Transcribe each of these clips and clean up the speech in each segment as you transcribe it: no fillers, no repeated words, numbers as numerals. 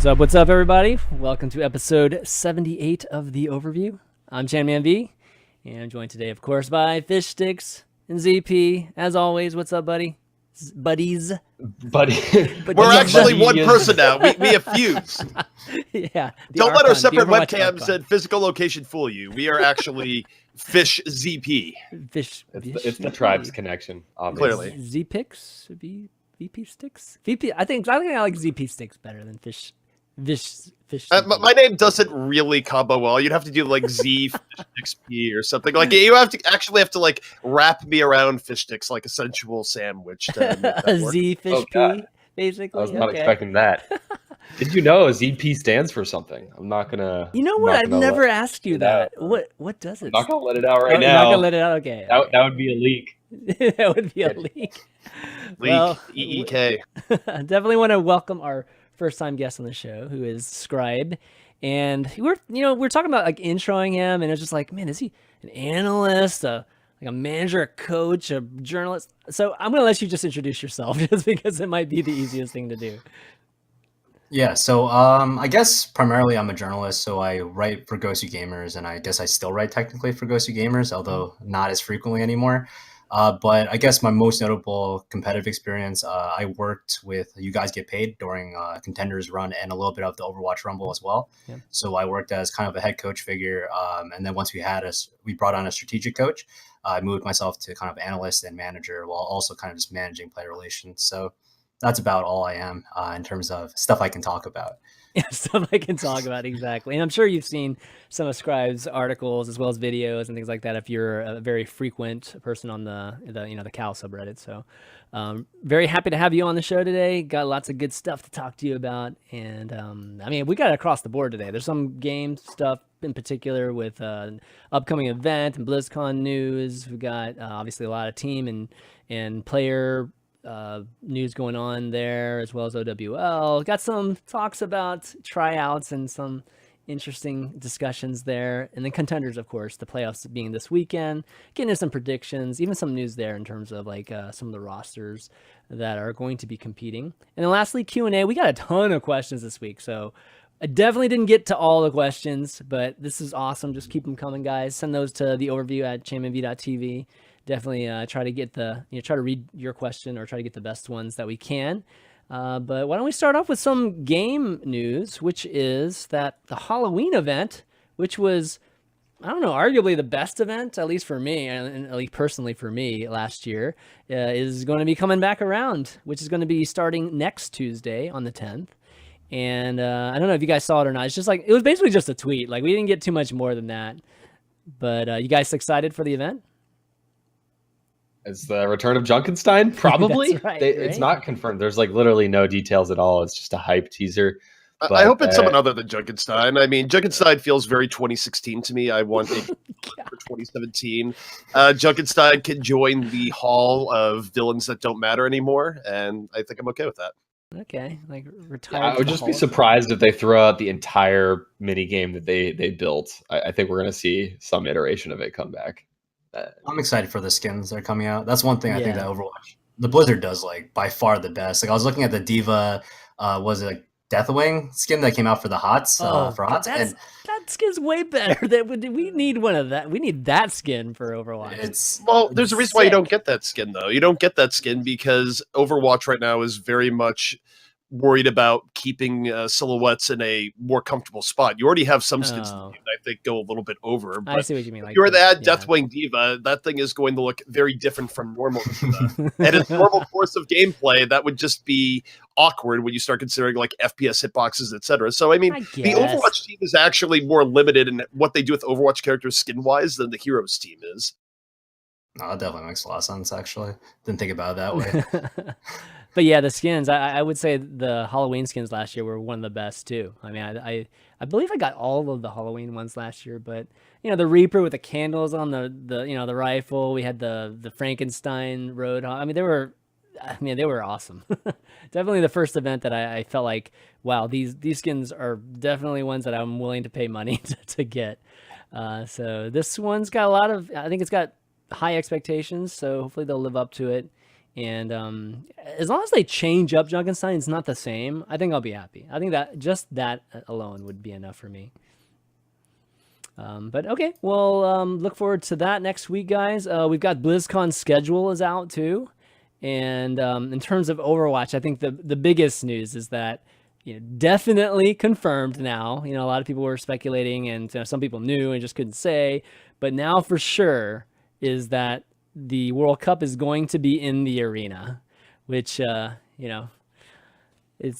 What's up, everybody? Welcome to episode 78 of the Overview. I'm ChanManV, and I'm joined today, of course, by Fishstix and ZP. As always, what's up, buddies? Buddy. We're actually one person now. We have fused. Yeah. Don't let our separate webcams and physical location fool you. We are actually Fish ZP. It's the tribe's connection, obviously. Clearly. Z-Pix? VP Sticks? VP, I think I like ZP Sticks better than Fish. My name doesn't really combo well. You'd have to do like Z Fishstix P or something. Like you have to like wrap me around Fishstix like a sensual sandwich. To make that work. Z Fish P, basically. I was not expecting that. Did you know ZP stands for something? I'm not gonna. You know what? I've never asked you that. What does it? I'm not gonna let it out right now. You're not gonna let it out. Okay. That would be a leak. That would be a leak. Well, EEK. Definitely want to welcome our first-time guest on the show, who is Scr1be, and we're talking about like introing him, and it's just like, man, is he an analyst, like a manager, a coach, a journalist? So I'm gonna let you just introduce yourself, just because it might be the easiest thing to do. Yeah, so I guess primarily I'm a journalist, so I write for Ghosty Gamers, and I guess I still write technically for Ghosty Gamers, although not as frequently anymore. But I guess my most notable competitive experience, I worked with You Guys Get Paid during Contenders run and a little bit of the Overwatch Rumble as well. Yeah. So I worked as kind of a head coach figure. And then once we brought on a strategic coach, I moved myself to kind of analyst and manager while also kind of just managing player relations. So that's about all I am in terms of stuff I can talk about. Yeah, stuff I can talk about, exactly. And I'm sure you've seen some of Scr1be's articles as well as videos and things like that if you're a very frequent person on the Cal subreddit. So very happy to have you on the show today. Got lots of good stuff to talk to you about. And I mean, we got it across the board today. There's some game stuff in particular with an upcoming event and BlizzCon news. We've got obviously a lot of team and player news going on there, as well as OWL. Got some talks about tryouts and some interesting discussions there. And then Contenders, of course, the playoffs being this weekend. Getting into some predictions, even some news there in terms of like some of the rosters that are going to be competing. And then lastly, Q&A. We got a ton of questions this week, so I definitely didn't get to all the questions, but this is awesome. Just keep them coming, guys. Send those to the overview at chanmanv.tv. Definitely try to get try to read your question or try to get the best ones that we can. But why don't we start off with some game news, which is that the Halloween event, which was, I don't know, arguably the best event, at least for me, and at least personally for me last year, is going to be coming back around, which is going to be starting next Tuesday on the 10th. And I don't know if you guys saw it or not. It's just like, it was basically just a tweet. Like, we didn't get too much more than that. But you guys excited for the event? It's the return of Junkenstein, probably. That's right, It's not confirmed. There's like literally no details at all. It's just a hype teaser. But, I hope it's someone other than Junkenstein. I mean, Junkenstein feels very 2016 to me. I want it for 2017. Junkenstein can join the hall of villains that don't matter anymore, and I think I'm okay with that. Okay, like retired. I would just be surprised if they throw out the entire mini game that they built. I think we're going to see some iteration of it come back. I'm excited for the skins that are coming out. That's one thing I think that Overwatch, the Blizzard does like by far the best. Like I was looking at the Diva, was it like Deathwing skin that came out for the HOTS for HOTS? That skin's way better. We need one of that. We need that skin for Overwatch. There's a reason why you don't get that skin though. You don't get that skin because Overwatch right now is very much worried about keeping silhouettes in a more comfortable spot. You already have some skins that I think go a little bit over. But I see what you mean. Like you're that Deathwing Diva, that thing is going to look very different from normal Diva. And its normal course of gameplay, that would just be awkward when you start considering like FPS hitboxes, etc. So I mean, the Overwatch team is actually more limited in what they do with Overwatch characters skin-wise than the Heroes team is. No, that definitely makes a lot of sense, actually. Didn't think about it that way. But yeah, the skins, I would say the Halloween skins last year were one of the best too. I mean, I believe I got all of the Halloween ones last year, but the Reaper with the candles on the rifle, we had the Frankenstein Roadhog. I mean, they were awesome. Definitely the first event that I felt like, wow, these skins are definitely ones that I'm willing to pay money to get. So this one's got I think it's got high expectations, so hopefully they'll live up to it. And as long as they change up Junkenstein, it's not the same, I think I'll be happy. I think that just that alone would be enough for me. But okay, well, look forward to that next week, guys. We've got BlizzCon schedule is out too. And in terms of Overwatch, I think the biggest news is that, definitely confirmed now. A lot of people were speculating, and some people knew and just couldn't say. But now for sure is that the World Cup is going to be in the arena, which, it's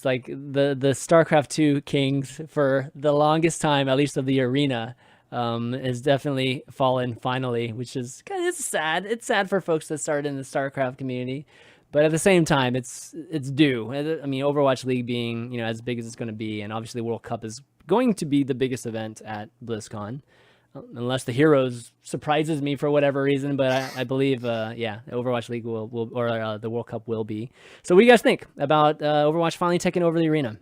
like the StarCraft 2 kings for the longest time, at least of the arena, has definitely fallen finally, which is kind of sad. It's sad for folks that started in the StarCraft community, but at the same time, it's due. I mean, Overwatch League being, as big as it's going to be, and obviously World Cup is going to be the biggest event at BlizzCon, unless the Heroes surprises me for whatever reason. But I believe, Overwatch League will or the World Cup will be. So what do you guys think about Overwatch finally taking over the arena?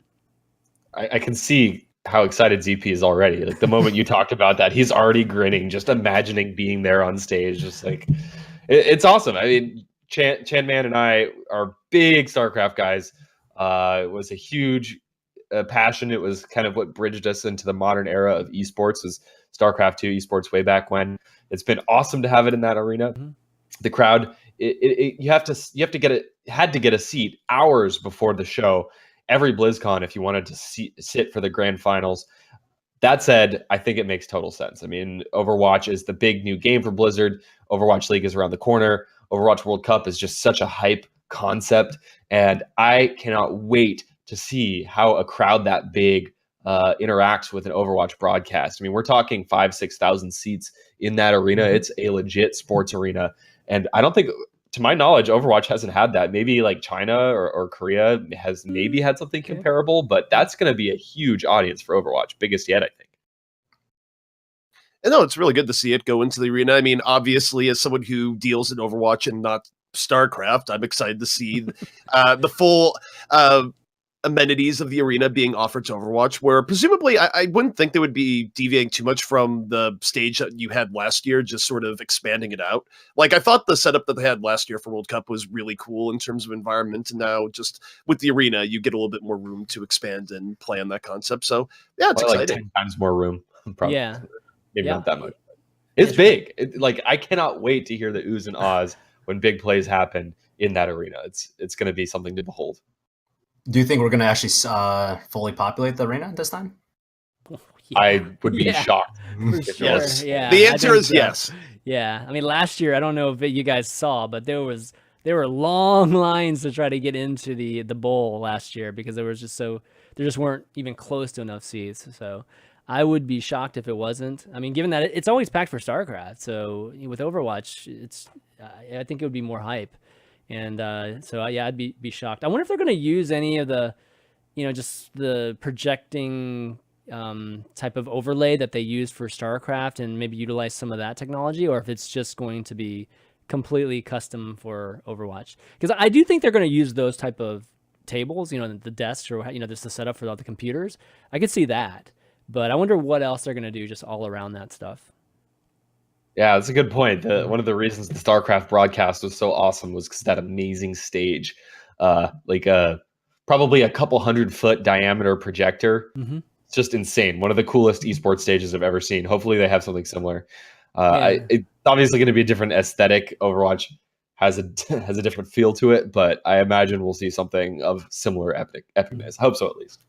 I can see how excited ZP is already. Like the moment you talked about that, he's already grinning, just imagining being there on stage. Just like, it's awesome. I mean, ChanManV and I are big StarCraft guys. It was a huge passion. It was kind of what bridged us into the modern era of esports, was StarCraft 2 esports way back when. It's been awesome to have it in that arena. Mm-hmm. The crowd, you had to get a seat hours before the show every BlizzCon if you wanted to sit for the grand finals. That said, I think it makes total sense. I mean, Overwatch is the big new game for Blizzard. Overwatch League is around the corner. Overwatch World Cup is just such a hype concept, and I cannot wait to see how a crowd that big interacts with an Overwatch broadcast. I mean, we're talking 5,000-6,000 seats in that arena. It's a legit sports arena, and I don't think, to my knowledge, Overwatch hasn't had that. Maybe like China or Korea has maybe had something comparable, but that's going to be a huge audience for Overwatch, biggest yet, I think. And no, it's really good to see it go into the arena. I mean, obviously, as someone who deals in Overwatch and not StarCraft, I'm excited to see the full amenities of the arena being offered to Overwatch, where presumably I wouldn't think they would be deviating too much from the stage that you had last year, just sort of expanding it out. Like, I thought the setup that they had last year for World Cup was really cool in terms of environment, and now just with the arena, you get a little bit more room to expand and play on that concept. So yeah, it's exciting. Like 10 times more room. Probably. Yeah. Maybe not that much. It's big. Like, I cannot wait to hear the oohs and ahs when big plays happen in that arena. It's going to be something to behold. Do you think we're going to actually fully populate the arena this time? Yeah. I would be shocked. For sure. Yes. Yeah. The answer is so. yes. Yeah. I mean, last year, I don't know if you guys saw, but there were long lines to try to get into the bowl last year because there just weren't even close to enough seats. So I would be shocked if it wasn't. I mean, given that it's always packed for StarCraft, so with Overwatch, I think it would be more hype. And I'd be shocked. I wonder if they're going to use any of the, just the projecting type of overlay that they used for StarCraft and maybe utilize some of that technology, or if it's just going to be completely custom for Overwatch. Because I do think they're going to use those type of tables, the desks or, just the setup for all the computers. I could see that. But I wonder what else they're going to do just all around that stuff. Yeah, that's a good point. One of the reasons the StarCraft broadcast was so awesome was because that amazing stage, probably a couple 100-foot diameter projector. Mm-hmm. It's just insane. One of the coolest esports stages I've ever seen. Hopefully they have something similar. It's obviously going to be a different aesthetic. Overwatch has a different feel to it, but I imagine we'll see something of similar epicness. I hope so, at least.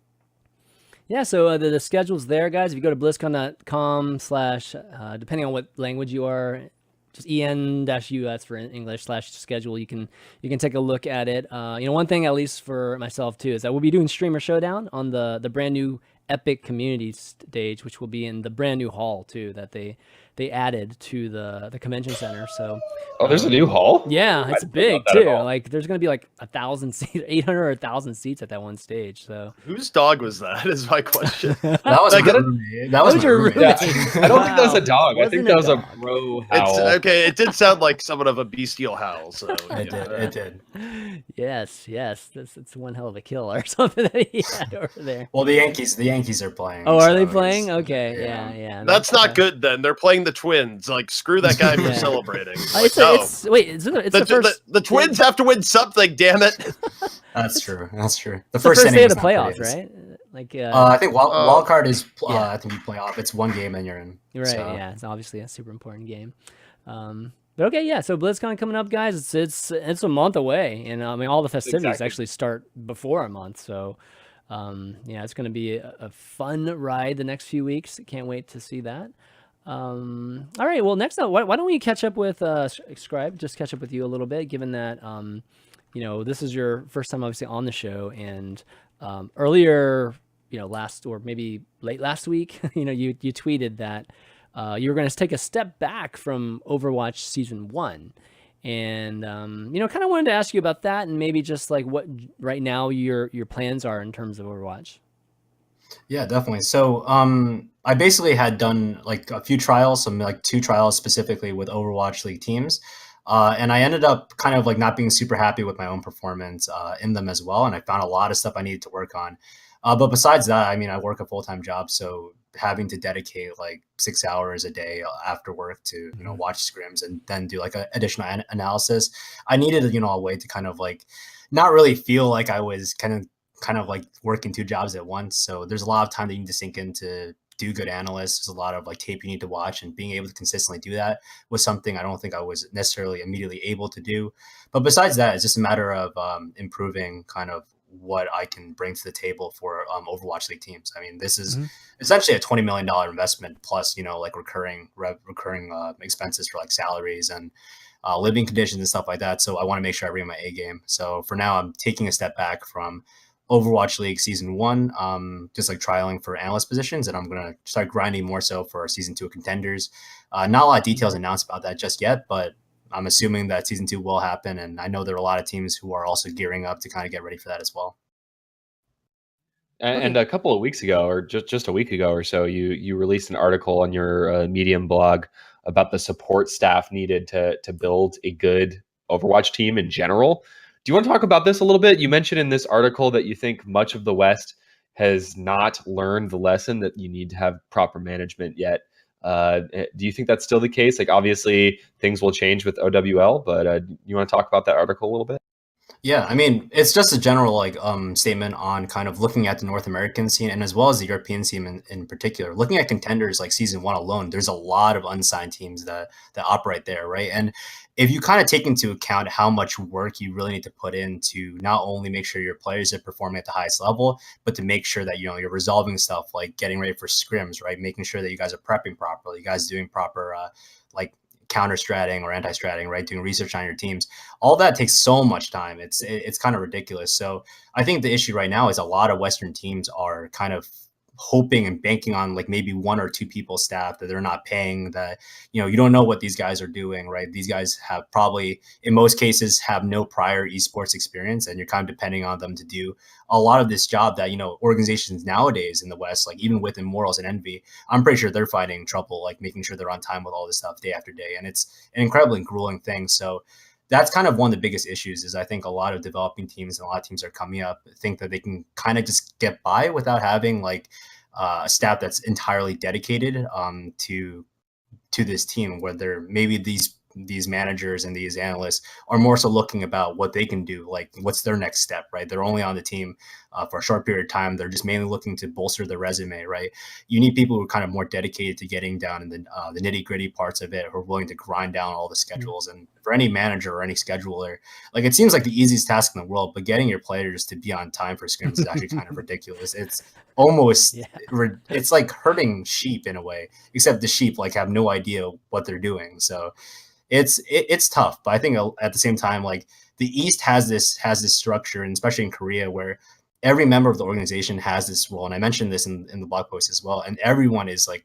Yeah, so the schedule's there, guys. If you go to blizzcon.com / depending on what language you are, just en-us for English /schedule, you can take a look at it. One thing, at least for myself too, is that we'll be doing Streamer Showdown on the brand new Epic Community stage, which will be in the brand new hall too that they added to the convention center. So there's a new hall? Yeah, it's big too. Like, there's gonna be like 1,000 seats, 800 or 1,000 seats at that one stage. So whose dog was that? Is my question. That was your roommate. Yeah. I don't think that was a dog. I think that was a bro howl. It did sound like somewhat of a bestial howl. So it did. Yes, it's one hell of a kill or something that he had over there. Well, the Yankees Yankees are playing. Oh, are so they it's- playing? Okay, yeah. That's not good. Then they're playing the Twins. Like, screw that guy for Yeah. celebrating. It's the first. The Twins have to win something. Damn it! That's true. That's true. The It's the first first day of the inning was not playoffs, pretty. right? Like, I think wild card is. Yeah. I think you play off. It's one game and you're in. right. So. Yeah, it's obviously a super important game. But okay, yeah. So BlizzCon coming up, guys. It's a month away, and I mean all the festivities Exactly. actually start before a month. So, yeah, it's going to be a fun ride the next few weeks. Can't wait to see that. All right. Well, next up, why don't we catch up with Scr1be? Just catch up with you a little bit, given that this is your first time obviously on the show, and earlier, last or maybe late last week, you tweeted that. You were going to take a step back from Overwatch Season 1. And, kind of wanted to ask you about that and maybe just like what right now your plans are in terms of Overwatch. Yeah, definitely. So I basically had done like a few trials, some like 2 trials specifically with Overwatch League teams. And I ended up kind of like not being super happy with my own performance in them as well. And I found a lot of stuff I needed to work on. But besides that, I mean, I work a full-time job, so having to dedicate like 6 hours a day after work to, watch scrims and then do like an additional analysis. I needed, a way to kind of like not really feel like I was kind of like working 2 jobs at once. So there's a lot of time that you need to sink in to do good analysts. There's a lot of like tape you need to watch, and being able to consistently do that was something I don't think I was necessarily immediately able to do. But besides that, it's just a matter of improving kind of what I can bring to the table for Overwatch League teams. I mean, this is essentially a $20 million investment plus, like recurring expenses for like salaries and living conditions and stuff like that. So I want to make sure I bring my A game. So for now, I'm taking a step back from Overwatch League Season 1, just like trialing for analyst positions, and I'm going to start grinding more so for Season 2 of Contenders. Not a lot of details announced about that just yet, but I'm assuming that Season 2 will happen, and I know there are a lot of teams who are also gearing up to kind of get ready for that as well. And a couple of weeks ago, or just a week ago or so, you released an article on your Medium blog about the support staff needed to build a good Overwatch team in general. Do you want to talk about this a little bit? You mentioned in this article that you think much of the West has not learned the lesson that you need to have proper management yet. Do you think that's still the case? Like, obviously things will change with OWL, but you want to talk about that article a little bit? Yeah, I mean, it's just a general like statement on kind of looking at the North American scene and as well as the European scene in particular. Looking at Contenders like Season 1 alone, there's a lot of unsigned teams that operate there, right? And if you kind of take into account how much work you really need to put in to not only make sure your players are performing at the highest level, but to make sure that you're resolving stuff like getting ready for scrims, right? Making sure that you guys are prepping properly, you guys doing proper like counter-stratting or anti-stratting, right? Doing research on your teams. All that takes so much time. It's kind of ridiculous. So I think the issue right now is a lot of Western teams are kind of hoping and banking on like maybe 1 or 2 people staff that they're not paying, that you don't know what these guys are doing, right? These guys have probably in most cases have no prior esports experience, and you're kind of depending on them to do a lot of this job that organizations nowadays in the West, like even with Immortals and Envy, I'm pretty sure they're finding trouble like making sure they're on time with all this stuff day after day, and it's an incredibly grueling thing. So that's kind of one of the biggest issues is I think a lot of developing teams and a lot of teams that are coming up think that they can kind of just get by without having like a staff that's entirely dedicated to this team, whether maybe these managers and these analysts are more so looking about what they can do, like what's their next step, right? They're only on the team for a short period of time. They're just mainly looking to bolster their resume, right? You need people who are kind of more dedicated to getting down in the nitty gritty parts of it, who are willing to grind down all the schedules. And for any manager or any scheduler, like it seems like the easiest task in the world, but getting your players to be on time for scrims is actually kind of ridiculous. It's almost, it's like herding sheep in a way, except the sheep like have no idea what they're doing. So it's tough, but I think at the same time, like the East has this structure, and especially in Korea, where every member of the organization has this role. And I mentioned this in the blog post as well. And everyone is like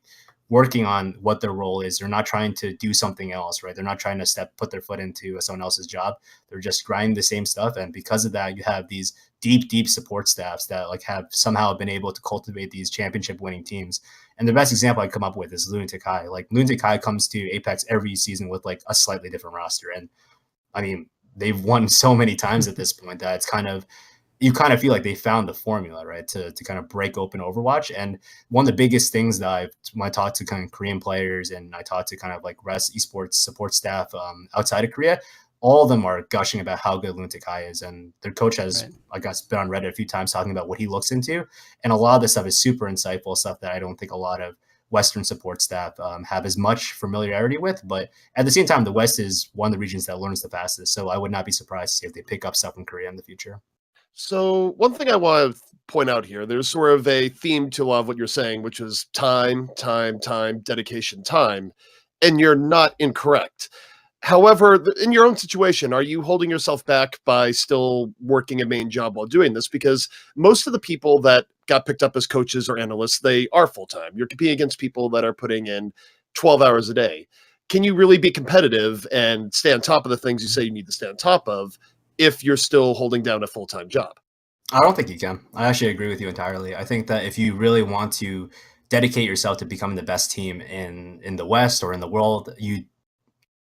working on what their role is. They're not trying to do something else, right? They're not trying to put their foot into someone else's job. They're just grinding the same stuff. And because of that, you have these deep support staffs that like have somehow been able to cultivate these championship winning teams. And the best example I come up with is Lunatic High. Like Lunatic High comes to Apex every season with like a slightly different roster. And I mean, they've won so many times at this point that it's kind of, you kind of feel like they found the formula, right, to kind of break open Overwatch. And one of the biggest things that when I talk to kind of Korean players and I talk to kind of like rest esports support staff outside of Korea, all of them are gushing about how good Lunatic High is. And their coach has, I guess, been on Reddit a few times talking about what he looks into. And a lot of this stuff is super insightful stuff that I don't think a lot of Western support staff have as much familiarity with. But at the same time, the West is one of the regions that learns the fastest. So I would not be surprised to see if they pick up stuff in Korea in the future. So one thing I want to point out here, there's sort of a theme to a lot of what you're saying, which is time, dedication, time. And you're not incorrect. However, in your own situation, are you holding yourself back by still working a main job while doing this? Because most of the people that got picked up as coaches or analysts, they are full-time. You're competing against people that are putting in 12 hours a day. Can you really be competitive and stay on top of the things you say you need to stay on top of if you're still holding down a full-time job? I don't think you can. I actually agree with you entirely. I think that if you really want to dedicate yourself to becoming the best team in the West or in the world,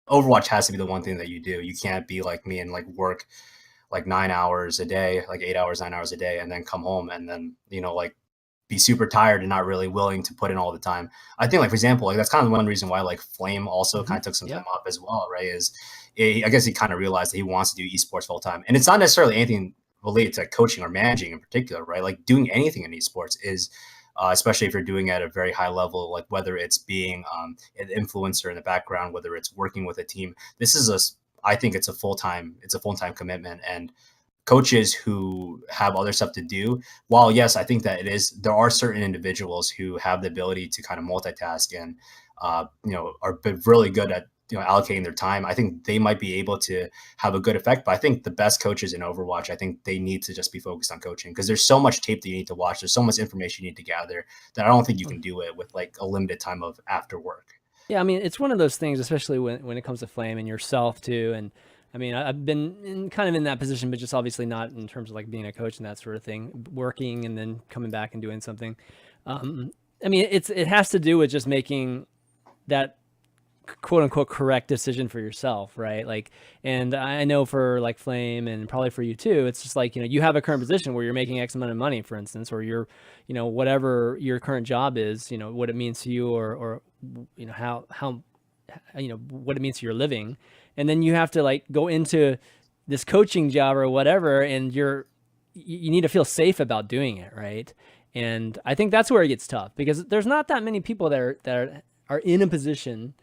Overwatch has to be the one thing that you do. You can't be like me and like work like 9 hours a day, like 8 hours, 9 hours a day, and then come home and then, like be super tired and not really willing to put in all the time. I think, like, for example, like that's kind of one reason why like Flame also kind of took some time off as well, right? I guess he kind of realized that he wants to do esports full time. And it's not necessarily anything related to coaching or managing in particular, right? Like doing anything in esports is especially if you're doing it at a very high level, like whether it's being an influencer in the background, whether it's working with a team. I think it's a full-time commitment. And coaches who have other stuff to do, while yes, I think that there are certain individuals who have the ability to kind of multitask and are really good at allocating their time. I think they might be able to have a good effect, but I think the best coaches in Overwatch, I think they need to just be focused on coaching because there's so much tape that you need to watch. There's so much information you need to gather that I don't think you can do it with like a limited time of after work. Yeah, I mean, it's one of those things, especially when it comes to Flame and yourself too. And I mean, I've been kind of in that position, but just obviously not in terms of like being a coach and that sort of thing, working and then coming back and doing something. I mean, it has to do with just making that quote unquote correct decision for yourself, right? Like, and I know for like Flame and probably for you too, it's just like, you have a current position where you're making X amount of money, for instance, or you're, whatever your current job is, what it means to you or how what it means to your living. And then you have to like go into this coaching job or whatever, and you need to feel safe about doing it, right? And I think that's where it gets tough because there's not that many people that are in a position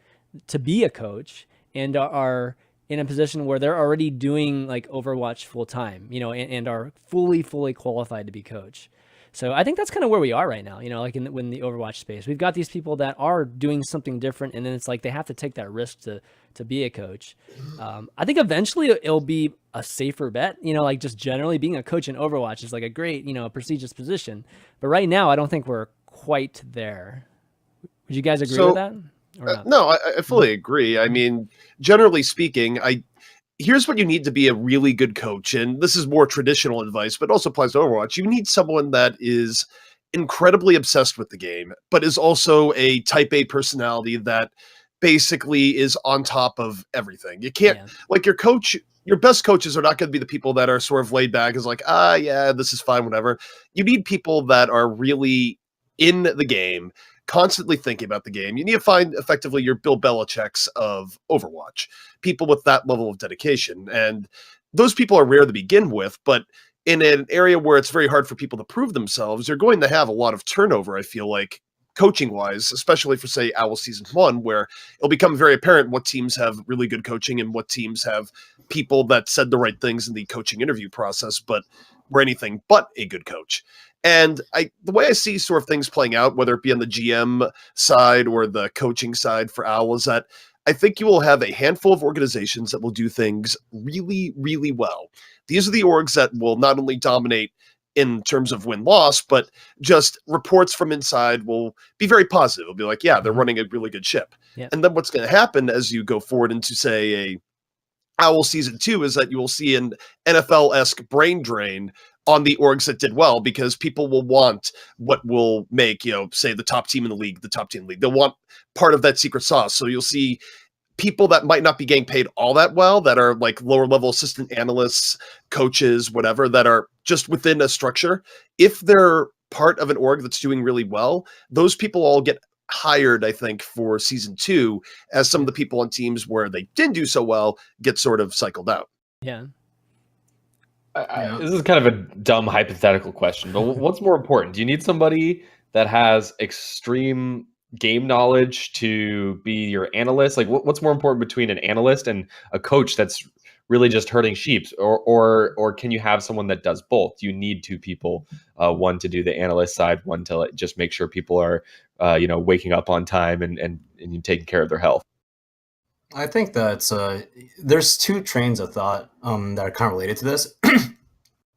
to be a coach and are in a position where they're already doing like Overwatch full time, and are fully qualified to be coach. So I think that's kind of where we are right now, like in the Overwatch space. We've got these people that are doing something different, and then it's like they have to take that risk to be a coach. I think eventually it'll be a safer bet, like just generally being a coach in Overwatch is like a great, prestigious position. But right now, I don't think we're quite there. Would you guys agree with that? No, I fully agree. I mean, generally speaking, here's what you need to be a really good coach. And this is more traditional advice, but also applies to Overwatch. You need someone that is incredibly obsessed with the game, but is also a type A personality that basically is on top of everything. You can't, like your coach, your best coaches are not going to be the people that are sort of laid back as like, yeah, this is fine, whatever. You need people that are really in the game, constantly thinking about the game. You need to find effectively your Bill Belichick's of Overwatch, people with that level of dedication. And those people are rare to begin with, but in an area where it's very hard for people to prove themselves, you're going to have a lot of turnover, I feel like, coaching wise, especially for say OWL Season 1, where it'll become very apparent what teams have really good coaching and what teams have people that said the right things in the coaching interview process, but were anything but a good coach. And the way I see sort of things playing out, whether it be on the GM side or the coaching side for OWL, is that I think you will have a handful of organizations that will do things really, really well. These are the orgs that will not only dominate in terms of win-loss, but just reports from inside will be very positive. It'll be like, yeah, they're running a really good ship. Yeah. And then what's going to happen as you go forward into, say, a OWL Season 2 is that you will see an NFL-esque brain drain on the orgs that did well, because people will want what will make, say the top team in the league, the top team in the league. They'll want part of that secret sauce. So you'll see people that might not be getting paid all that well, that are like lower level assistant analysts, coaches, whatever, that are just within a structure, if they're part of an org that's doing really well, those people all get hired, I think, for season 2, as some of the people on teams where they didn't do so well get sort of cycled out. Yeah. This is kind of a dumb hypothetical question, but what's more important? Do you need somebody that has extreme game knowledge to be your analyst? Like, what's more important between an analyst and a coach that's really just herding sheep, or can you have someone that does both? You need 2 people, one to do the analyst side, one to just make sure people are, waking up on time and taking care of their health. I think that there's 2 trains of thought that are kind of related to this.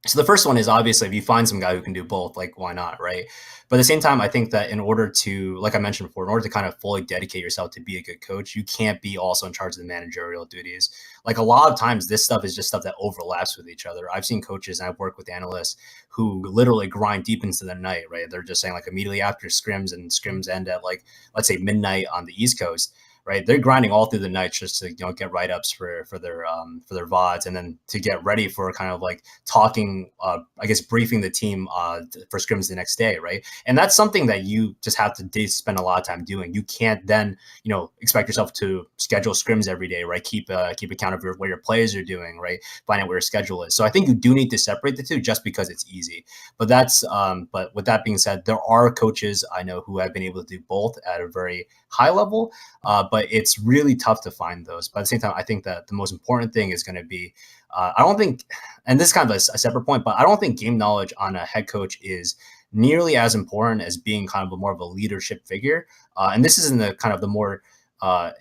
So the first one is, obviously, if you find some guy who can do both, like, why not, right? But at the same time, I think that in order to, like I mentioned before, in order to kind of fully dedicate yourself to be a good coach, you can't be also in charge of the managerial duties. Like, a lot of times, this stuff is just stuff that overlaps with each other. I've seen coaches, and I've worked with analysts who literally grind deep into the night, right? They're just saying, like, immediately after scrims, and scrims end at, like, let's say midnight on the East Coast, right? They're grinding all through the night just to get write-ups for their VODs, and then to get ready for kind of like talking, briefing the team for scrims the next day, right? And that's something that you just have to spend a lot of time doing. You can't then expect yourself to schedule scrims every day, right? Keep account of what your players are doing, right? Find out where your schedule is. So I think you do need to separate the 2 just because it's easy. But but with that being said, there are coaches I know who have been able to do both at a very high level. But it's really tough to find those. But at the same time, I think that the most important thing is going to be, I don't think, and this is kind of a separate point, but I don't think game knowledge on a head coach is nearly as important as being kind of more of a leadership figure. And this is in the kind of the more,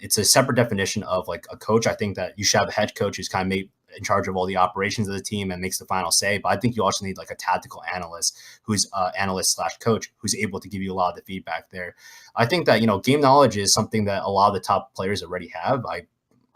it's a separate definition of like a coach. I think that you should have a head coach who's kind of made in charge of all the operations of the team and makes the final say. But I think you also need like a tactical analyst who's analyst/coach who's able to give you a lot of the feedback there. I think that, game knowledge is something that a lot of the top players already have.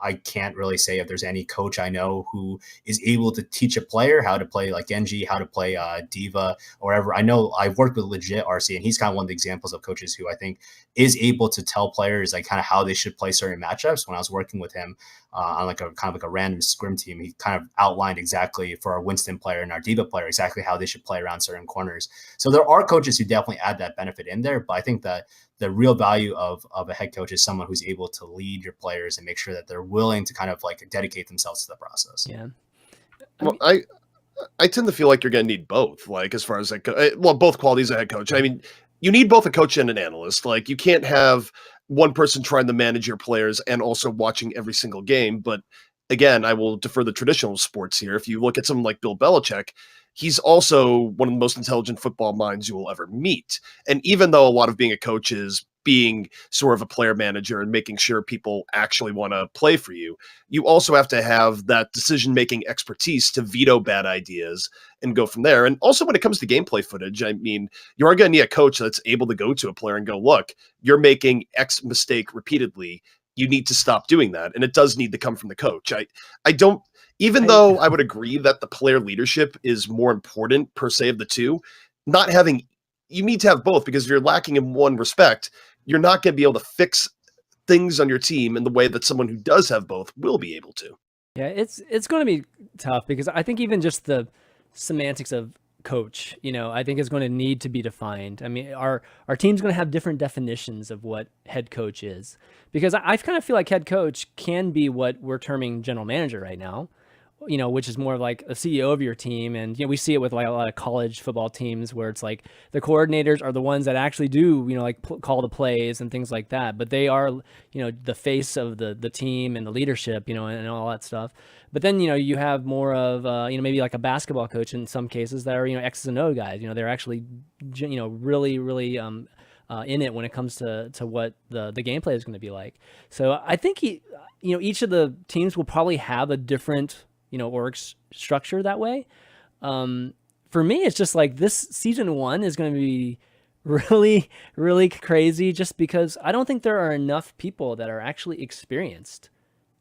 I can't really say if there's any coach I know who is able to teach a player how to play like Genji, how to play Diva, or whatever. I know I've worked with legit RC, and he's kind of one of the examples of coaches who I think is able to tell players like kind of how they should play certain matchups. When I was working with him on like a kind of like a random scrim team, he kind of outlined exactly for our Winston player and our Diva player exactly how they should play around certain corners. So there are coaches who definitely add that benefit in there, but I think that the real value of a head coach is someone who's able to lead your players and make sure that they're willing to kind of like dedicate themselves to the process. Yeah. Well, I tend to feel like you're going to need both, like as far as like, both qualities of head coach. I mean, you need both a coach and an analyst. Like you can't have one person trying to manage your players and also watching every single game. But again, I will defer the traditional sports here. If you look at someone like Bill Belichick, he's also one of the most intelligent football minds you will ever meet. And even though a lot of being a coach is being sort of a player manager and making sure people actually want to play for you, you also have to have that decision-making expertise to veto bad ideas and go from there. And also when it comes to gameplay footage, I mean, you are going to need a coach that's able to go to a player and go, look, you're making X mistake repeatedly. You need to stop doing that. And it does need to come from the coach. Even though I would agree that the player leadership is more important per se of the 2, you need to have both, because if you're lacking in one respect, you're not going to be able to fix things on your team in the way that someone who does have both will be able to. Yeah, it's going to be tough, because I think even just the semantics of coach, I think is going to need to be defined. I mean, our team's going to have different definitions of what head coach is, because I kind of feel like head coach can be what we're terming general manager right now, which is more like a CEO of your team. And, we see it with like a lot of college football teams where it's like the coordinators are the ones that actually do, call the plays and things like that. But they are, the face of the team and the leadership, and all that stuff. But then, you have more of, maybe like a basketball coach in some cases that are, X's and O guys, they're actually, really, really, in it when it comes to what the gameplay is going to be like. So I think each of the teams will probably have a different, org structure that way. For me, it's just like this season 1 is going to be really, really crazy, just because I don't think there are enough people that are actually experienced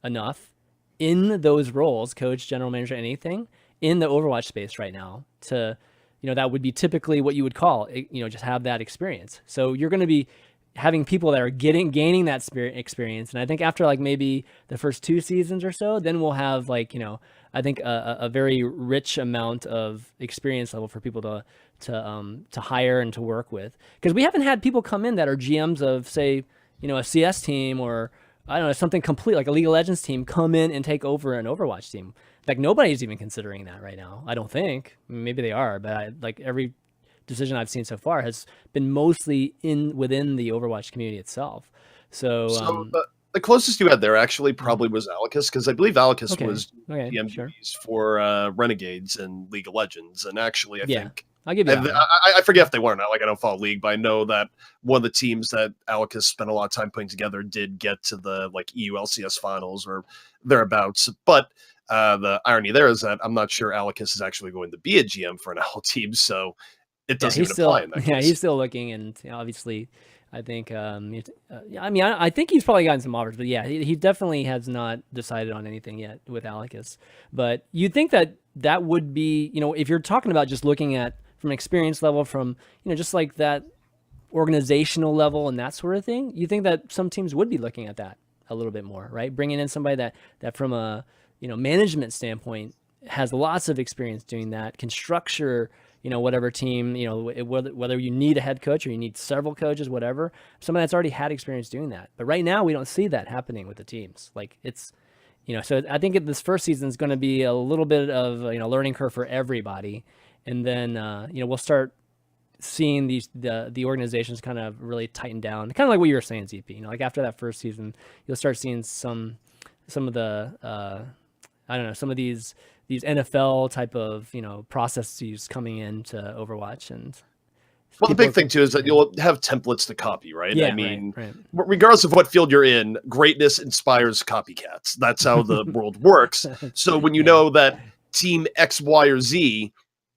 enough in those roles, coach, general manager, anything, in the Overwatch space right now to, that would be typically what you would call, just have that experience. So you're going to be having people that are gaining that spirit experience. And I think after like maybe the first 2 seasons or so, then we'll have like, I think a very rich amount of experience level for people to hire and to work with. Because we haven't had people come in that are GMs of, say, a CS team, or I don't know, something complete like a League of Legends team come in and take over an Overwatch team. Like nobody's even considering that right now. I don't think. Maybe they are, but like every decision I've seen so far has been mostly within the Overwatch community itself. So the closest you had there actually probably was Alicus, because I believe Alicus was the MVPs for Renegades and League of Legends, and actually I think I'll give you that. I forget if they were or not. Like I don't follow League, but I know that one of the teams that Alicus spent a lot of time putting together did get to the like EU LCS finals or thereabouts. But the irony there is that I'm not sure Alicus is actually going to be a GM for an OWL team, so it doesn't even apply in that case. He's still looking, and obviously, I think. I think he's probably gotten some offers, but yeah, he definitely has not decided on anything yet with Alicus. But you'd think that would be, if you're talking about just looking at from an experience level, from just like that organizational level and that sort of thing, you think that some teams would be looking at that a little bit more, right? Bringing in somebody that from a management standpoint has lots of experience doing that, can structure whatever team, whether you need a head coach or you need several coaches, whatever, somebody that's already had experience doing that. But right now we don't see that happening with the teams. Like it's, so I think this first season is going to be a little bit of learning curve for everybody. And then, we'll start seeing the organizations kind of really tighten down, kind of like what you were saying, ZP, like after that first season, you'll start seeing some of the, some of these NFL type of, processes coming into Overwatch. And well, the big thing too is that you'll have templates to copy, right? Yeah, I mean, right. Regardless of what field you're in, greatness inspires copycats. That's how the world works. So when you know that team X, Y, or Z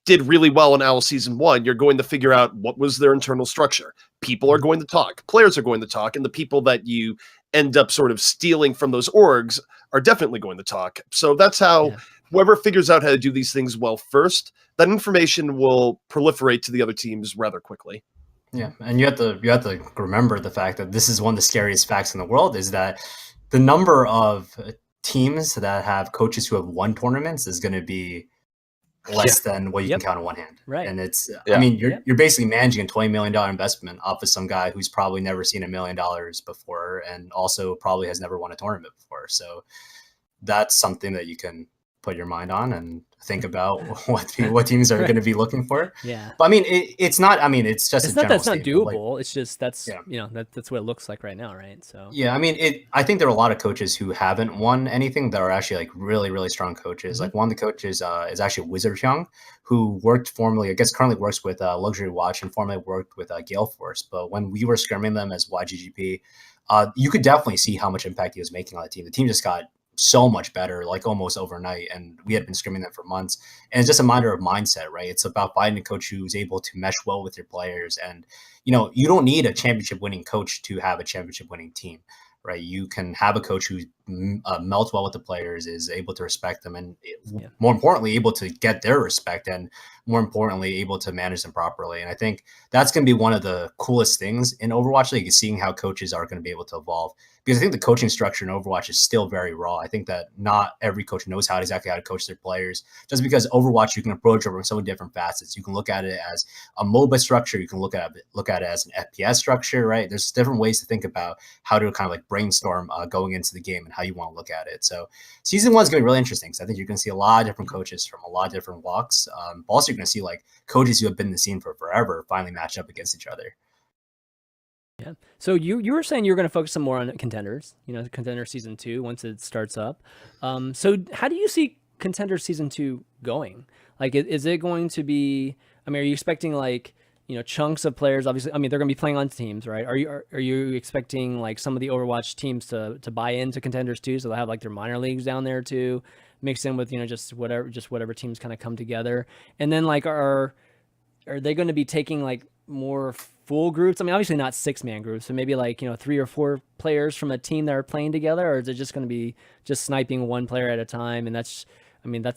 did really well in OWL Season 1, you're going to figure out what was their internal structure. People are going to talk. Players are going to talk. And the people that you end up sort of stealing from those orgs are definitely going to talk. So that's how whoever figures out how to do these things well first, that information will proliferate to the other teams rather quickly. Yeah, and you have to remember the fact that this is one of the scariest facts in the world, is that the number of teams that have coaches who have won tournaments is going to be less than what you can count on one hand. Right. And it's, I mean, you're basically managing a $20 million investment off of some guy who's probably never seen $1 million before, and also probably has never won a tournament before. So that's something that you can put your mind on and think about what teams are going to be looking for. Yeah. But I mean, it's not, I mean, it's just, it's not, that's not doable. Like, it's just, that's, that's what it looks like right now. Right. So, yeah, I mean, I think there are a lot of coaches who haven't won anything that are actually like really, really strong coaches. Like one of the coaches is actually Wizard Hyung, who worked formerly, I guess currently works with Luxury Watch and formerly worked with Gale Force. But when we were scrimming them as YGGP, you could definitely see how much impact he was making on the team. The team just got so much better, like almost overnight, and we had been scrimming them for months. And it's just a matter of mindset, right? It's about finding a coach who's able to mesh well with your players. And you don't need a championship winning coach to have a championship winning team, right? You can have a coach who melts well with the players, is able to respect them, and more importantly, able to get their respect, and more importantly, able to manage them properly. And I think that's going to be one of the coolest things in Overwatch League, is seeing how coaches are going to be able to evolve. Because I think the coaching structure in Overwatch is still very raw. I think that not every coach knows exactly how to coach their players. Just because Overwatch, you can approach it from so many different facets. You can look at it as a MOBA structure. You can look at it as an FPS structure, right? There's different ways to think about how to kind of like brainstorm going into the game and how you want to look at it. So season 1 is going to be really interesting, because I think you're going to see a lot of different coaches from a lot of different walks. Also, you're going to see like coaches who have been in the scene for forever finally match up against each other. Yeah. So you were saying you're going to focus some more on Contenders, Contender Season 2 once it starts up. So how do you see Contender Season 2 going? Like, is it going to be, I mean, are you expecting like, chunks of players? Obviously, I mean, they're going to be playing on teams, right? Are you expecting like some of the Overwatch teams to buy into Contenders too? So they'll have like their minor leagues down there too, mixed in with, just whatever teams kind of come together. And then like, are they going to be taking like more full groups? I mean, obviously not 6-man groups, so maybe like 3 or 4 players from a team that are playing together, or is it just going to be just sniping one player at a time? And that's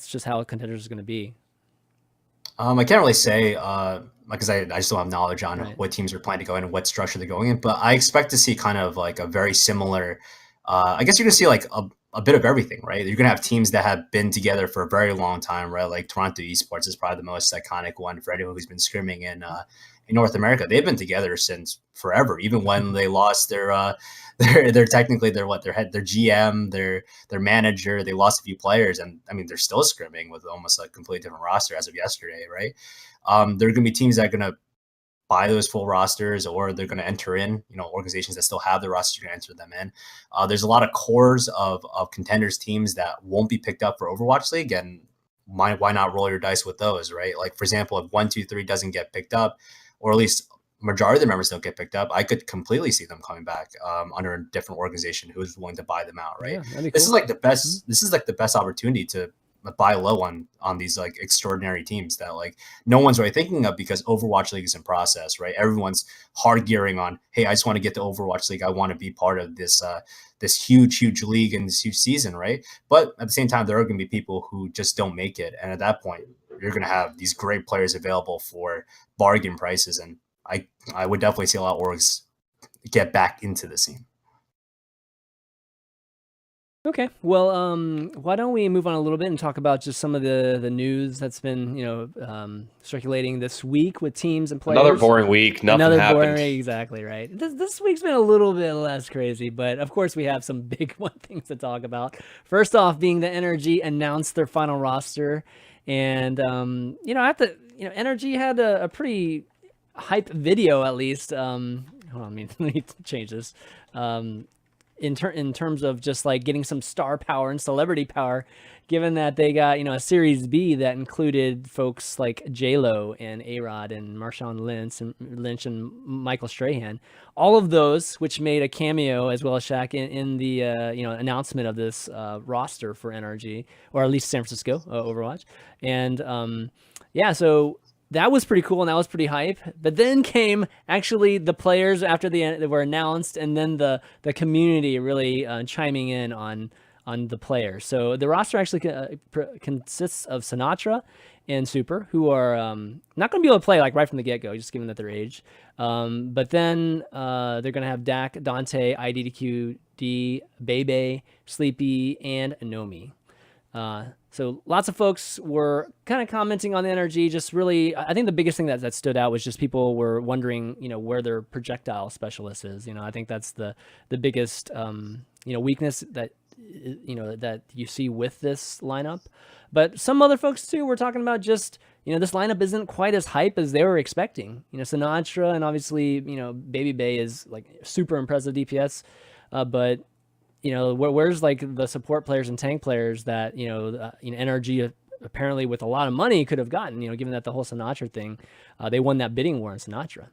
just how Contenders is going to be. I can't really say because I just don't have knowledge on Right. what teams are planning to go in and what structure they're going in. But I expect to see kind of like a very similar. I guess you're gonna see like a bit of everything, right? You're gonna have teams that have been together for a very long time, right? Like Toronto Esports is probably the most iconic one for anyone who's been scrimming in North America. They've been together since forever, even when they lost their technically their GM, their manager. They lost a few players, and I mean they're still scrimming with almost a completely different roster as of yesterday, right? There are going to be teams that are going to buy those full rosters, or they're going to enter in, organizations that still have the roster, you're going to enter them in. There's a lot of cores of contenders teams that won't be picked up for Overwatch League, and why not roll your dice with those, right? Like, for example, if 1, 2, 3 doesn't get picked up, or at least majority of the members don't get picked up, I could completely see them coming back under a different organization who's willing to buy them out, right? Yeah, This is like the best. This is like the best opportunity to buy low on these like extraordinary teams that like no one's really thinking of, because Overwatch League is in process, right? Everyone's hard gearing on, hey, I just want to get to Overwatch League. I want to be part of this this huge league and this huge season, right? But at the same time, there are going to be people who just don't make it, and at that point, you're going to have these great players available for bargain prices, and I would definitely see a lot of orgs get back into the scene. Okay, well, why don't we move on a little bit and talk about just some of the news that's been, circulating this week with teams and players. Another boring week. Nothing happened. Exactly right. This week's been a little bit less crazy, but of course we have some big things to talk about. First off, being the NRG announced their final roster, and NRG had a pretty hype video, at least. Hold on, let me change this. In terms of just like getting some star power and celebrity power, given that they got, a Series B that included folks like J-Lo and A-Rod and Marshawn Lynch and Michael Strahan, all of those which made a cameo as well as Shaq in the announcement of this roster for NRG, or at least San Francisco Overwatch. And so that was pretty cool, and that was pretty hype. But then came actually the players after they were announced, and then the community really chiming in on the players. So the roster actually consists of Sinatra and Super, who are not going to be able to play like right from the get-go, just given that their age. But then they're going to have Dak, Dante, IDQD, Bebe, Sleepy, and Nomi. So lots of folks were kind of commenting on the NRG. Just really, I think the biggest thing that stood out was just people were wondering, where their projectile specialist is. I think that's the biggest, weakness that, that you see with this lineup. But some other folks too were talking about just, this lineup isn't quite as hype as they were expecting. Sinatra and obviously, Baby Bay is like super impressive DPS, but where's like the support players and tank players that NRG apparently with a lot of money could have gotten, given that the whole Sinatra thing, they won that bidding war in Sinatra.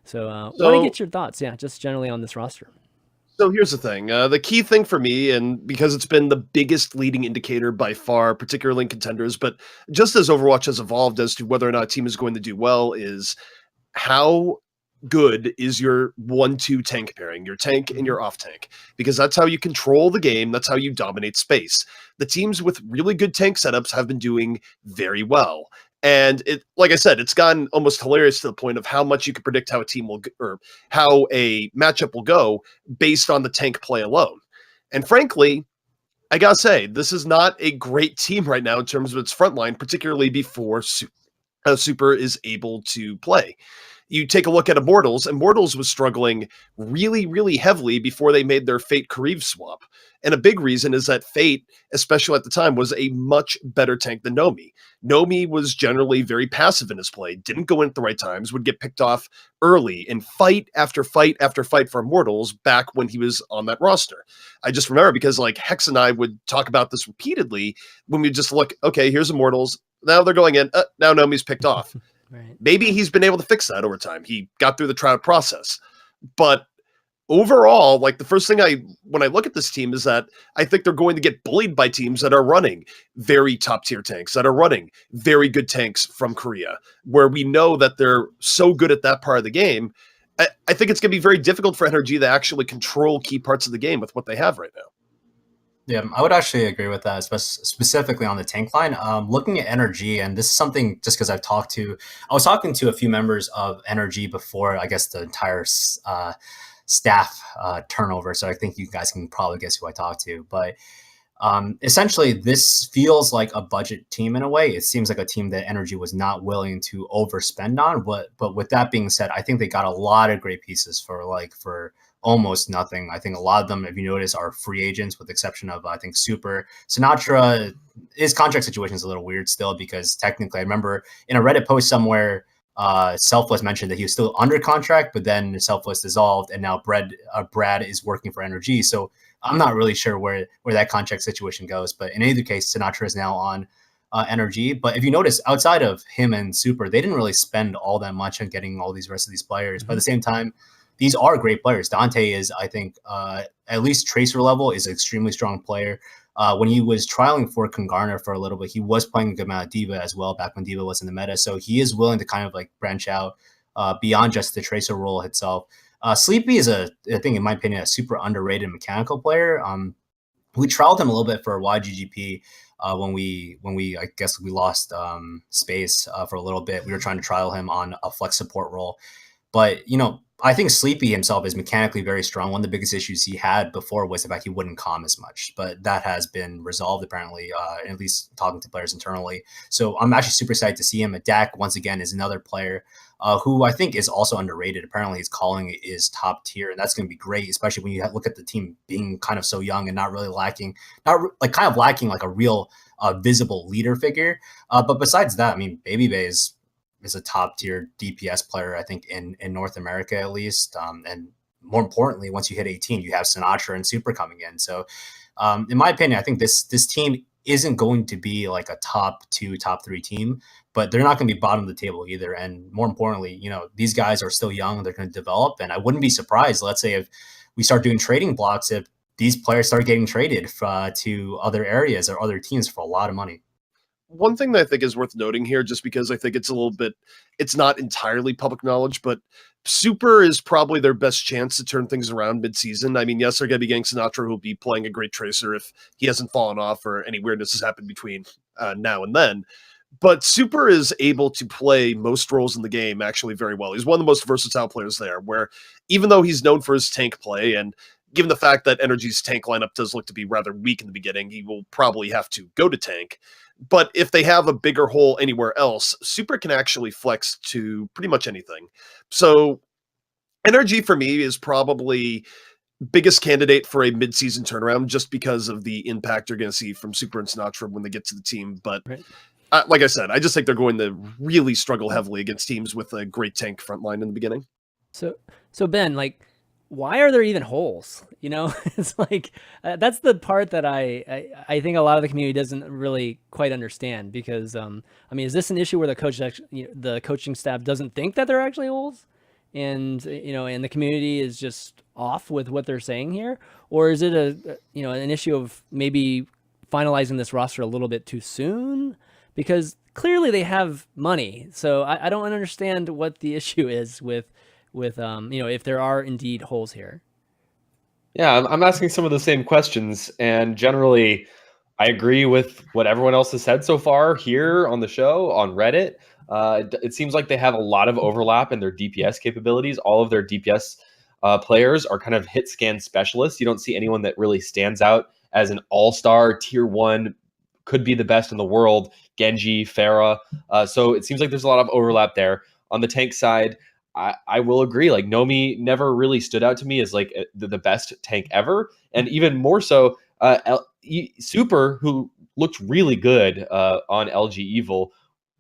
So want to get your thoughts, just generally on this roster. So here's the thing. The key thing for me, and because it's been the biggest leading indicator by far, particularly in Contenders, but just as Overwatch has evolved as to whether or not a team is going to do well, is how good is your 1-2 tank pairing, your tank and your off tank, because that's how you control the game. That's how you dominate space. The teams with really good tank setups have been doing very well. And it, like I said, it's gotten almost hilarious to the point of how much you can predict how a team will, or how a matchup will go based on the tank play alone. And frankly, I gotta say, this is not a great team right now in terms of its front line, particularly before Super is able to play. You take a look at Immortals. Immortals was struggling really, really heavily before they made their Fate Kariv swap. And a big reason is that Fate, especially at the time, was a much better tank than Nomi. Nomi was generally very passive in his play, didn't go in at the right times, would get picked off early in fight after fight after fight for Immortals back when he was on that roster. I just remember because like Hex and I would talk about this repeatedly when we just look, okay, here's Immortals. Now they're going in. Now Nomi's picked off. Right. Maybe he's been able to fix that over time. He got through the tryout process. But overall, like the first thing when I look at this team is that I think they're going to get bullied by teams that are running very top tier tanks, that are running very good tanks from Korea, where we know that they're so good at that part of the game. I think it's going to be very difficult for NRG to actually control key parts of the game with what they have right now. Yeah, I would actually agree with that, specifically on the tank line. Looking at NRG, and this is something just because I was talking to a few members of NRG before, I guess, the entire staff turnover. So I think you guys can probably guess who I talked to. But essentially, this feels like a budget team in a way. It seems like a team that NRG was not willing to overspend on. But with that being said, I think they got a lot of great pieces for almost nothing. I think a lot of them, if you notice, are free agents, with the exception of, I think, Super. Sinatra, his contract situation is a little weird still, because technically, I remember in a Reddit post somewhere, Selfless mentioned that he was still under contract, but then Selfless dissolved, and now Brad is working for NRG. So I'm not really sure where that contract situation goes. But in either case, Sinatra is now on NRG. But if you notice, outside of him and Super, they didn't really spend all that much on getting all these rest of these players. But at the same time, these are great players. Dante is, I think, at least Tracer level, is an extremely strong player. When he was trialing for Congarner for a little bit, he was playing a good amount of Diva as well, back when Diva was in the meta. So he is willing to kind of like branch out beyond just the Tracer role itself. Scr1be is I think, in my opinion, a super underrated mechanical player. We trialed him a little bit for YGGP when we I guess we lost space for a little bit. We were trying to trial him on a flex support role. But, I think Scr1be himself is mechanically very strong. One of the biggest issues he had before was the fact he wouldn't calm as much, but that has been resolved apparently, at least talking to players internally. So I'm actually super excited to see him. Dak, once again, is another player who I think is also underrated. Apparently his calling is top tier, and that's going to be great, especially when you look at the team being kind of so young and not lacking like a real visible leader figure. But besides that, I mean, Babybay is a top tier DPS player, I think, in North America at least. And more importantly, once you hit 18, you have Sinatra and Super coming in. So in my opinion, I think this team isn't going to be like a top 2, top 3 team, but they're not going to be bottom of the table either. And more importantly, these guys are still young, they're going to develop. And I wouldn't be surprised, let's say, if we start doing trading blocks, if these players start getting traded to other areas or other teams for a lot of money. One thing that I think is worth noting here, just because I think it's not entirely public knowledge, but Super is probably their best chance to turn things around mid-season. I mean, yes, they're going to be getting Sinatra, who'll be playing a great Tracer if he hasn't fallen off or any weirdness has happened between now and then. But Super is able to play most roles in the game actually very well. He's one of the most versatile players there, where even though he's known for his tank play, and given the fact that NRG's tank lineup does look to be rather weak in the beginning, he will probably have to go to tank. But if they have a bigger hole anywhere else, Super can actually flex to pretty much anything. So NRG for me is probably biggest candidate for a mid-season turnaround, just because of the impact you're going to see from Super and Sinatra when they get to the team. But like I said, I just think they're going to really struggle heavily against teams with a great tank front line in the beginning. So Ben, why are there even holes? It's like that's the part that I think a lot of the community doesn't really quite understand, because I mean, is this an issue where the coaching staff doesn't think that there are actually holes, and and the community is just off with what they're saying here, or is it an issue of maybe finalizing this roster a little bit too soon? Because clearly they have money, so I don't understand what the issue is with if there are indeed holes here. Yeah, I'm asking some of the same questions, and generally I agree with what everyone else has said so far here on the show, on Reddit. It seems like they have a lot of overlap in their DPS capabilities. All of their DPS players are kind of hit scan specialists. You don't see anyone that really stands out as an all-star tier 1, could be the best in the world, Genji, Pharah. So it seems like there's a lot of overlap there. On the tank side, I will agree. Like, Nomi never really stood out to me as like the best tank ever, and even more so, Super, who looked really good on LG Evil,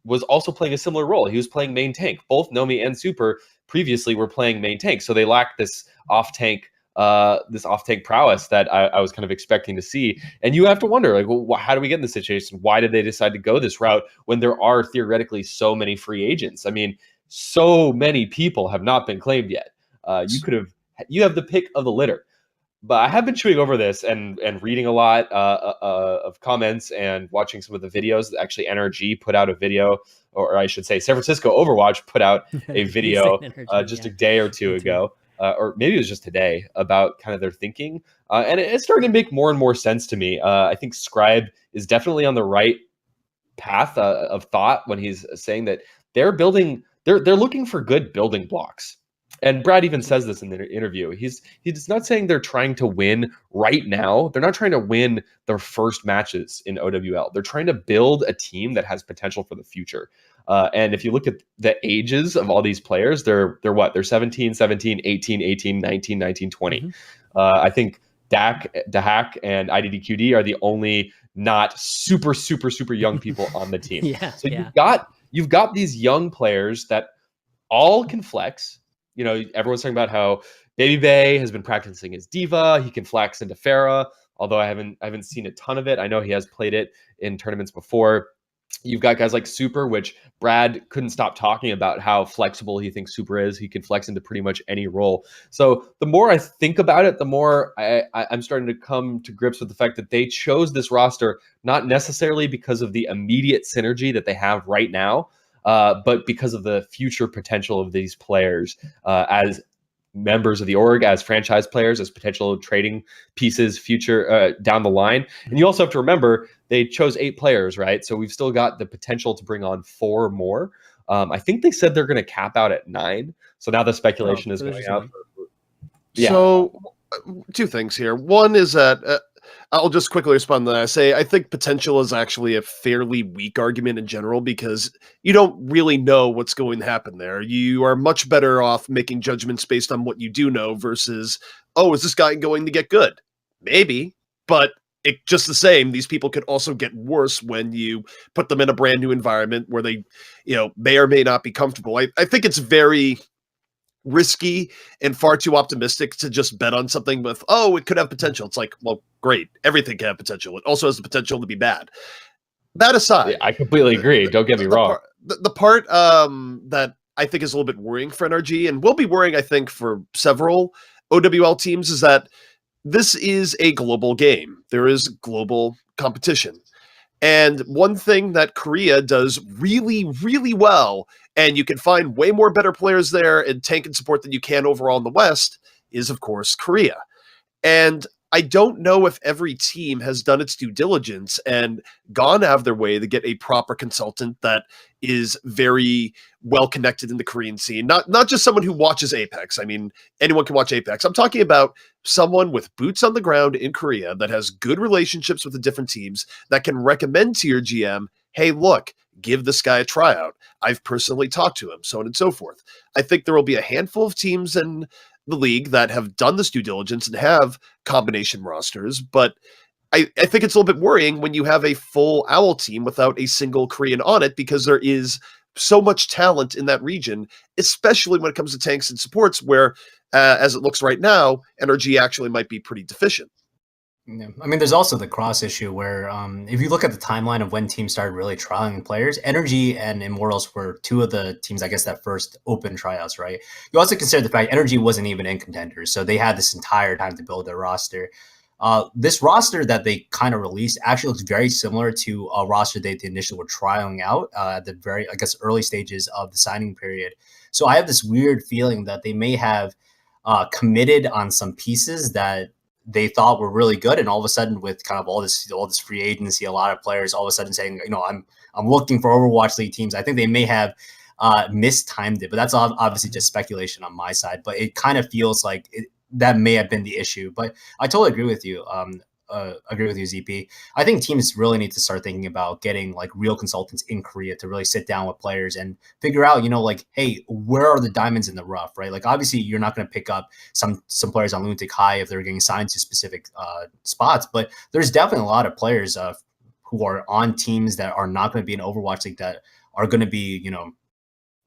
was also playing a similar role. He was playing main tank. Both Nomi and Super previously were playing main tank, so they lacked this off tank prowess that I was kind of expecting to see. And you have to wonder, like, well, how do we get in this situation? Why did they decide to go this route when there are theoretically so many free agents? I mean, so many people have not been claimed yet. You have the pick of the litter. But I have been chewing over this and reading a lot of comments and watching some of the videos. Actually, NRG put out a video, or I should say San Francisco Overwatch put out a video just a day or two ago. or maybe it was just today, about kind of their thinking. And it's starting to make more and more sense to me. I think Scr1be is definitely on the right path of thought when he's saying that they're looking for good building blocks. And Brad even says this in the interview. He's not saying they're trying to win right now. They're not trying to win their first matches in OWL. They're trying to build a team that has potential for the future. And if you look at the ages of all these players, they're what? They're 17, 17, 18, 18, 19, 19, 20. Mm-hmm. I think Dahak and IDDQD are the only not super young people on the team. So you've got these young players that all can flex. You know, everyone's talking about how Baby Bay has been practicing his diva. He can flex into Pharah, although I haven't seen a ton of it. I know he has played it in tournaments before. You've got guys like Super, which Brad couldn't stop talking about how flexible he thinks Super is. He can flex into pretty much any role. So the more I think about it, the more I'm starting to come to grips with the fact that they chose this roster not necessarily because of the immediate synergy that they have right now, but because of the future potential of these players as members of the org, as franchise players, as potential trading pieces future down the line. And you also have to remember they chose 8 players, right? So we've still got the potential to bring on 4 more. I think they said they're going to cap out at 9. So now the speculation is going out. So 2 things here. One is that I'll just quickly respond to that. I say I think potential is actually a fairly weak argument in general because you don't really know what's going to happen there. You are much better off making judgments based on what you do know versus, oh, is this guy going to get good? Maybe, but just the same, these people could also get worse when you put them in a brand new environment where they, may or may not be comfortable. I think it's very risky and far too optimistic to just bet on something with, oh, it could have potential. It's like, well, great. Everything can have potential. It also has the potential to be bad. That aside. Yeah, I completely agree. Don't get me wrong. The part that I think is a little bit worrying for NRG, and will be worrying, I think, for several OWL teams, is that this is a global game. There is global competition. And one thing that Korea does really, really well, and you can find way more better players there in tank and support than you can overall in the West, is, of course, Korea. And I don't know if every team has done its due diligence and gone out of their way to get a proper consultant that is very well connected in the Korean scene. Not just someone who watches Apex. I mean, anyone can watch Apex. I'm talking about someone with boots on the ground in Korea that has good relationships with the different teams that can recommend to your GM, hey, look, give this guy a tryout. I've personally talked to him, so on and so forth. I think there will be a handful of teams in the league that have done this due diligence and have combination rosters, but I think it's a little bit worrying when you have a full OWL team without a single Korean on it, because there is so much talent in that region, especially when it comes to tanks and supports, where, as it looks right now, NRG actually might be pretty deficient. Yeah. I mean, there's also the cross issue where if you look at the timeline of when teams started really trialing players, Energy and Immortals were 2 of the teams, I guess, that first open tryouts, right? You also consider the fact Energy wasn't even in Contenders, so they had this entire time to build their roster. This roster that they kind of released actually looks very similar to a roster they initially were trialing out at the very, I guess, early stages of the signing period. So I have this weird feeling that they may have committed on some pieces that they thought were really good, and all of a sudden, with kind of all this free agency, a lot of players all of a sudden saying, I'm looking for Overwatch League teams. I think they may have mistimed it, but that's obviously just speculation on my side. But it kind of feels like that may have been the issue. But I totally agree with you. Agree with you, ZP. I think teams really need to start thinking about getting like real consultants in Korea to really sit down with players and figure out, hey, where are the diamonds in the rough, right? Like, obviously, you're not going to pick up some players on Lunatic High if they're getting signed to specific spots, but there's definitely a lot of players who are on teams that are not going to be in Overwatch League that are going to be,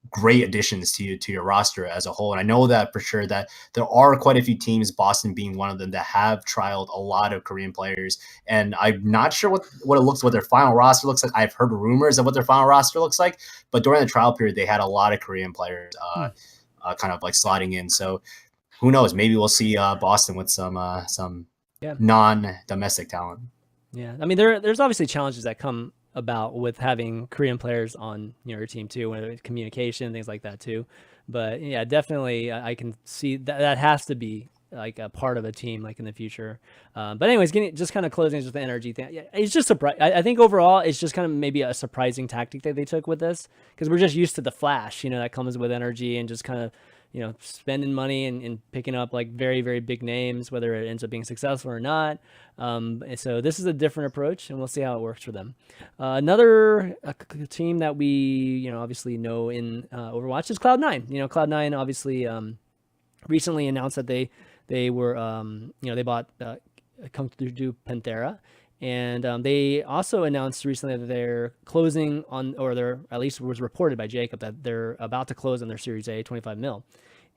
great additions to your roster as a whole. And I know that for sure that there are quite a few teams, Boston being one of them, that have trialed a lot of Korean players. And I'm not sure what their final roster looks like. I've heard rumors of what their final roster looks like, but during the trial period, they had a lot of Korean players kind of like slotting in. So who knows? Maybe we'll see Boston with some non-domestic talent. Yeah, I mean, there's obviously challenges that come about with having Korean players on your team too, whether it's communication, things like that too. But yeah, definitely I can see that has to be like a part of a team like in the future. But anyways, just kind of closing with the energy thing. Yeah, it's just I think overall it's just kind of maybe a surprising tactic that they took with this, because we're just used to the flash, that comes with energy and just kind of spending money and picking up like very, very big names, whether it ends up being successful or not. So this is a different approach, and we'll see how it works for them. Another team that we, obviously know in Overwatch is Cloud9. Cloud9 obviously recently announced that they were, they bought Contender Panthera. And they also announced recently that they're closing on, or they're, at least was reported by Jacob, that they're about to close on their Series A, 25 mil.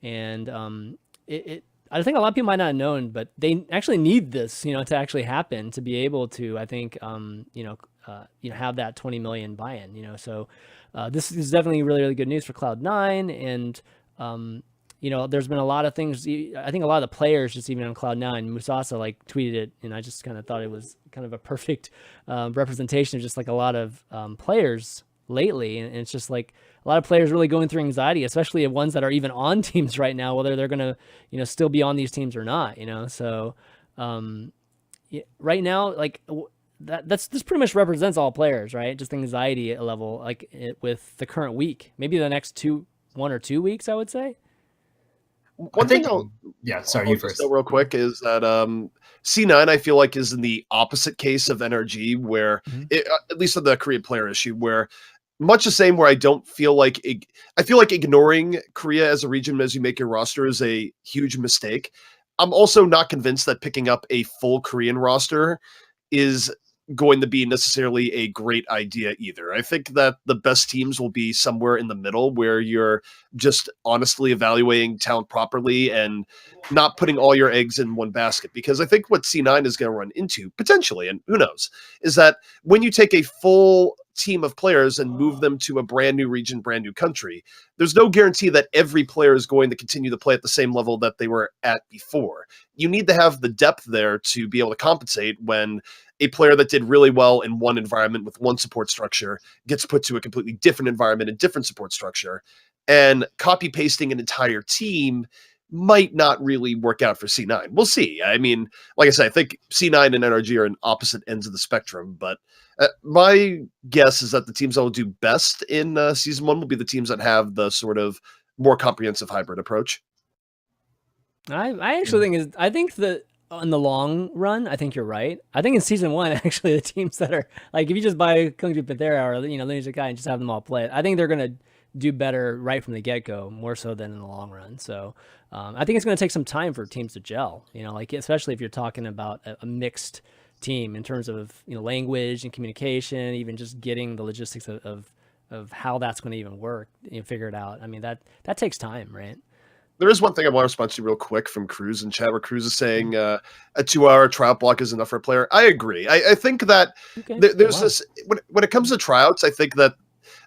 And I think a lot of people might not have known, but they actually need this, to actually happen to be able to, I think, have that 20 million buy-in. So this is definitely really, really good news for Cloud9. And there's been a lot of things. I think a lot of the players, just even on Cloud9, Musasa like tweeted it, and I just kind of thought it was kind of a perfect representation of just like a lot of players lately. And it's just like a lot of players really going through anxiety, especially of ones that are even on teams right now, whether they're going to, still be on these teams or not, So right now, like this pretty much represents all players, right? Just anxiety level, like with the current week, maybe the next 1 or 2 weeks, I would say. One thing sorry, you first. Real quick is that C9 I feel like is in the opposite case of NRG, where at least on the Korean player issue, where much the same, where I don't feel like I feel like ignoring Korea as a region as you make your roster is a huge mistake. I'm also not convinced that picking up a full Korean roster is going to be necessarily a great idea either. I think that the best teams will be somewhere in the middle, where you're just honestly evaluating talent properly and not putting all your eggs in one basket. Because I think what C9 is going to run into potentially, and who knows, is that when you take a full team of players and move them to a brand new region, brand new country, there's no guarantee that every player is going to continue to play at the same level that they were at before. You need to have the depth there to be able to compensate when a player that did really well in one environment with one support structure gets put to a completely different environment and different support structure. And copy pasting an entire team might not really work out for C9. We'll see. I mean, like I said, I think C9 and NRG are in opposite ends of the spectrum, but my guess is that the teams that will do best in Season 1 will be the teams that have the sort of more comprehensive hybrid approach. I actually think that in the long run, I think you're right. I think in Season 1, actually, the teams that are, like, if you just buy Kung Fu Panthera or, Lineage Kai and just have them all play it, I think they're going to do better right from the get-go, more so than in the long run. So I think it's going to take some time for teams to gel, like, especially if you're talking about a mixed team in terms of, language and communication, even just getting the logistics of how that's going to even work, figure it out. I mean, that takes time, right? There is one thing I want to respond to real quick from Cruz in chat, where Cruz is saying a 2-hour tryout block is enough for a player. I agree. I think that there's this, when it comes to tryouts, I think that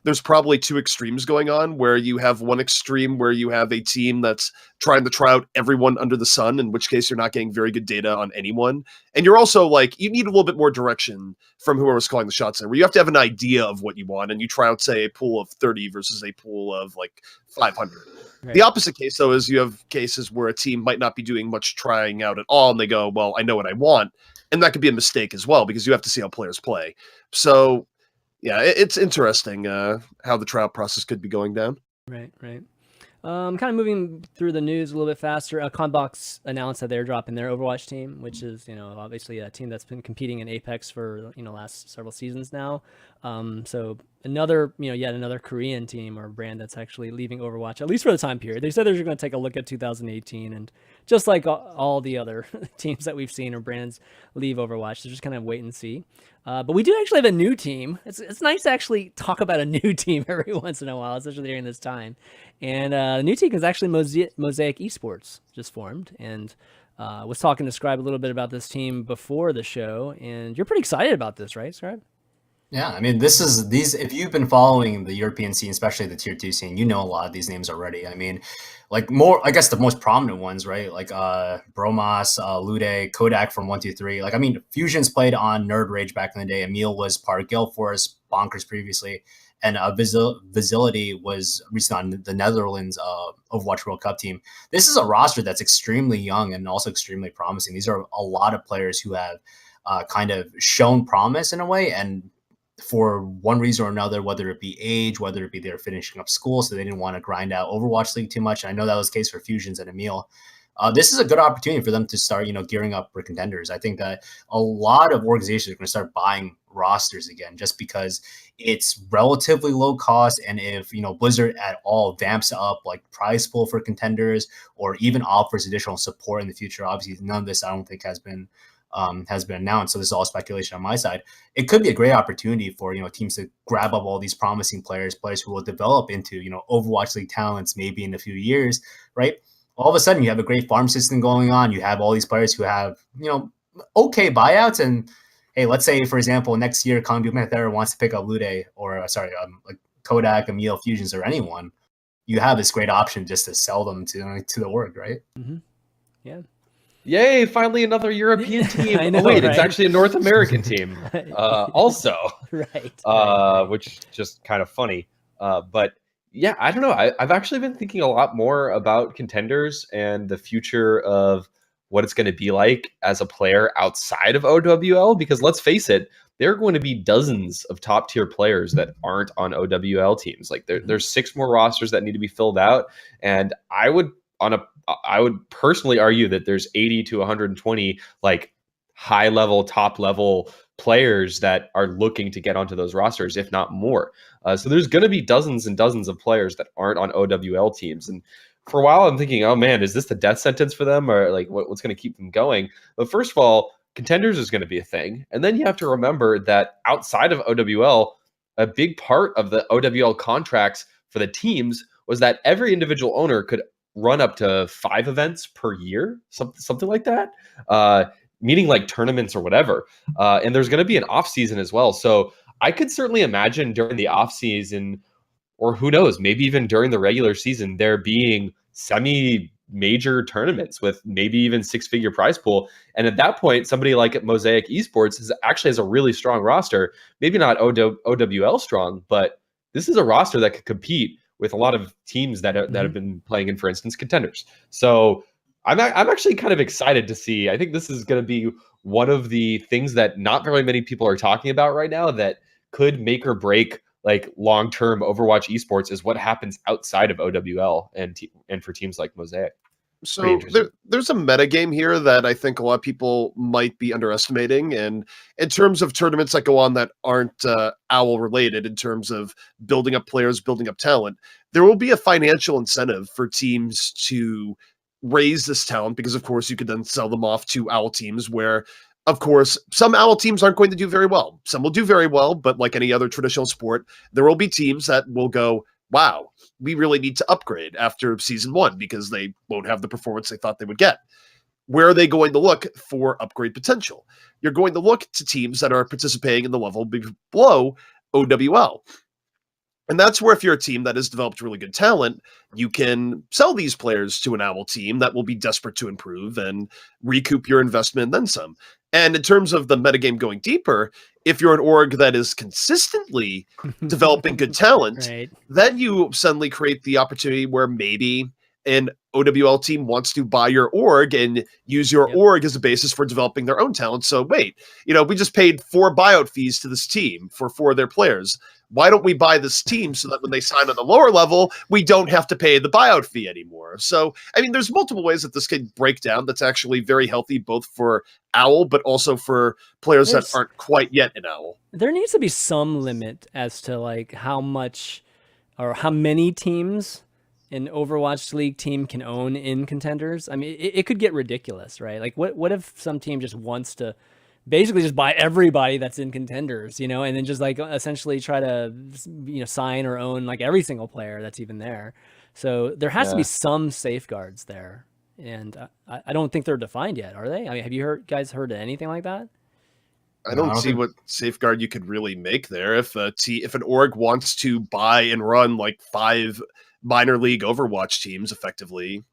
there's probably two extremes going on, where you have one extreme where you have a team that's trying to try out everyone under the sun, in which case you're not getting very good data on anyone. And you're also like, you need a little bit more direction from whoever's calling the shots there, where you have to have an idea of what you want, and you try out, say, a pool of 30 versus a pool of like 500. Right. The opposite case, though, is you have cases where a team might not be doing much trying out at all, and they go, well, I know what I want. And that could be a mistake as well, because you have to see how players play. So yeah, it's interesting how the tryout process could be going down. Right. Kind of moving through the news a little bit faster. Conbox announced that they're dropping their Overwatch team, which is, obviously a team that's been competing in Apex for, last several seasons now. So another, yet another Korean team or brand that's actually leaving Overwatch, at least for the time period. They said they're going to take a look at 2018, and just like all the other teams that we've seen or brands leave Overwatch, they're just kind of wait and see. But we do actually have a new team. It's nice to actually talk about a new team every once in a while, especially during this time. And the new team is actually Mosaic Esports, just formed. And was talking to Scr1be a little bit about this team before the show. And you're pretty excited about this, right, Scr1be? Yeah, I mean, if you've been following the European scene, especially the tier 2 scene, you know a lot of these names already. I mean, like I guess the most prominent ones, right? Like Bromas, Lude, Kodak from 123. Like, I mean, Fusion's played on Nerd Rage back in the day. Emil was part of Gale Force. bonkers previously. And Vigility was recently on the Netherlands Overwatch World Cup team. This is a roster that's extremely young and also extremely promising. These are a lot of players who have kind of shown promise in a way, and for one reason or another, whether it be age, whether it be they're finishing up school, so they didn't want to grind out Overwatch League too much. And I know that was the case for Fusions and Emil. This is a good opportunity for them to start, gearing up for Contenders. I think that a lot of organizations are going to start buying rosters again, just because it's relatively low cost. And if, Blizzard at all vamps up like prize pool for Contenders or even offers additional support in the future, obviously none of this I don't think has been announced. So this is all speculation on my side. It could be a great opportunity for, teams to grab up all these promising players who will develop into, Overwatch League talents maybe in a few years, right? All of a sudden you have a great farm system going on. You have all these players who have, okay buyouts. And hey, let's say, for example, next year, Panther wants to pick up Lude or like Kodak, Emil, Fusions, or anyone. You have this great option just to sell them to the org, right? Mm-hmm. Yeah. Yay, finally another European team. I know, wait, right? It's actually a North American team also. Right. Which is just kind of funny. But yeah, I don't know. I've actually been thinking a lot more about Contenders and the future of what it's going to be like as a player outside of OWL, because let's face it, there are going to be dozens of top tier players that aren't on OWL teams. Like there's 6 more rosters that need to be filled out. And I would personally argue that there's 80 to 120 like high level, top level players that are looking to get onto those rosters, if not more. So there's going to be dozens and dozens of players that aren't on OWL teams. And for a while, I'm thinking, oh man, is this the death sentence for them, or like what's going to keep them going? But first of all, Contenders is going to be a thing. And then you have to remember that outside of OWL, a big part of the OWL contracts for the teams was that every individual owner could run up to 5 events per year, something like that, meaning like tournaments or whatever. And there's going to be an off season as well. So I could certainly imagine during the off season, or who knows, maybe even during the regular season, there being semi-major tournaments with maybe even 6-figure prize pool. And at that point, somebody like Mosaic Esports actually has a really strong roster. Maybe not OWL strong, but this is a roster that could compete with a lot of teams that have been playing in, for instance, Contenders. So I'm actually kind of excited to see. I think this is going to be one of the things that not very many people are talking about right now that could make or break like long-term Overwatch esports, is what happens outside of OWL and for teams like Mosaic. So there's a metagame here that I think a lot of people might be underestimating. And in terms of tournaments that go on that aren't OWL related, in terms of building up players, building up talent, there will be a financial incentive for teams to raise this talent, because of course you could then sell them off to OWL teams where, of course, some OWL teams aren't going to do very well. Some will do very well, but like any other traditional sport, there will be teams that will go, wow, we really need to upgrade after season 1 because they won't have the performance they thought they would get. Where are they going to look for upgrade potential? You're going to look to teams that are participating in the level below OWL. And that's where, if you're a team that has developed really good talent, you can sell these players to an OWL team that will be desperate to improve and recoup your investment and then some. And in terms of the metagame going deeper, if you're an org that is consistently developing good talent, right, then you suddenly create the opportunity where maybe an OWL team wants to buy your org and use your org as a basis for developing their own talent. So wait, we just paid 4 buyout fees to this team for 4 of their players. Why don't we buy this team so that when they sign on the lower level, we don't have to pay the buyout fee anymore? So, I mean, there's multiple ways that this could break down that's actually very healthy, both for OWL, but also for players that aren't quite yet in OWL. There needs to be some limit as to like how much or how many teams an Overwatch League team can own in Contenders. I mean, it could get ridiculous, right? Like what if some team just wants to basically just buy everybody that's in Contenders, and then just like essentially try to, sign or own like every single player that's even there. So there has to be some safeguards there. And I don't think they're defined yet, are they? I mean, have you guys heard anything like that? I don't see what safeguard you could really make there. If an org wants to buy and run like 5 minor league Overwatch teams effectively,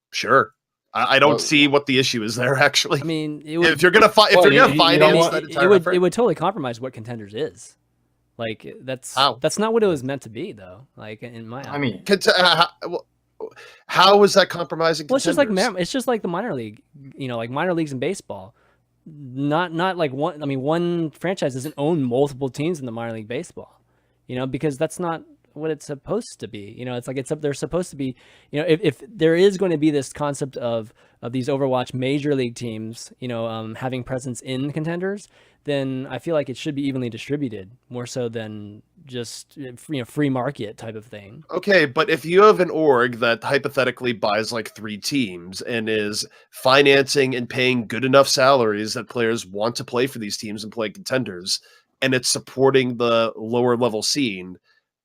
sure. I don't see what the issue is there, actually. I mean, if you're gonna finance that entire effort, it would totally compromise what Contenders is. Like that's How? not what it was meant to be, though. Like in my I mean, how is that compromising? well, it's just like Contenders? the minor league, like minor leagues in baseball. Not like one. I mean, one franchise doesn't own multiple teams in the minor league baseball, because that's not what it's supposed to be. It's like they're supposed to be. If there is going to be this concept of these Overwatch major league teams, having presence in contenders, then I feel like it should be evenly distributed more so than just free market type of thing. Okay, but if you have an org that hypothetically buys like 3 teams and is financing and paying good enough salaries that players want to play for these teams and play contenders, and it's supporting the lower level scene,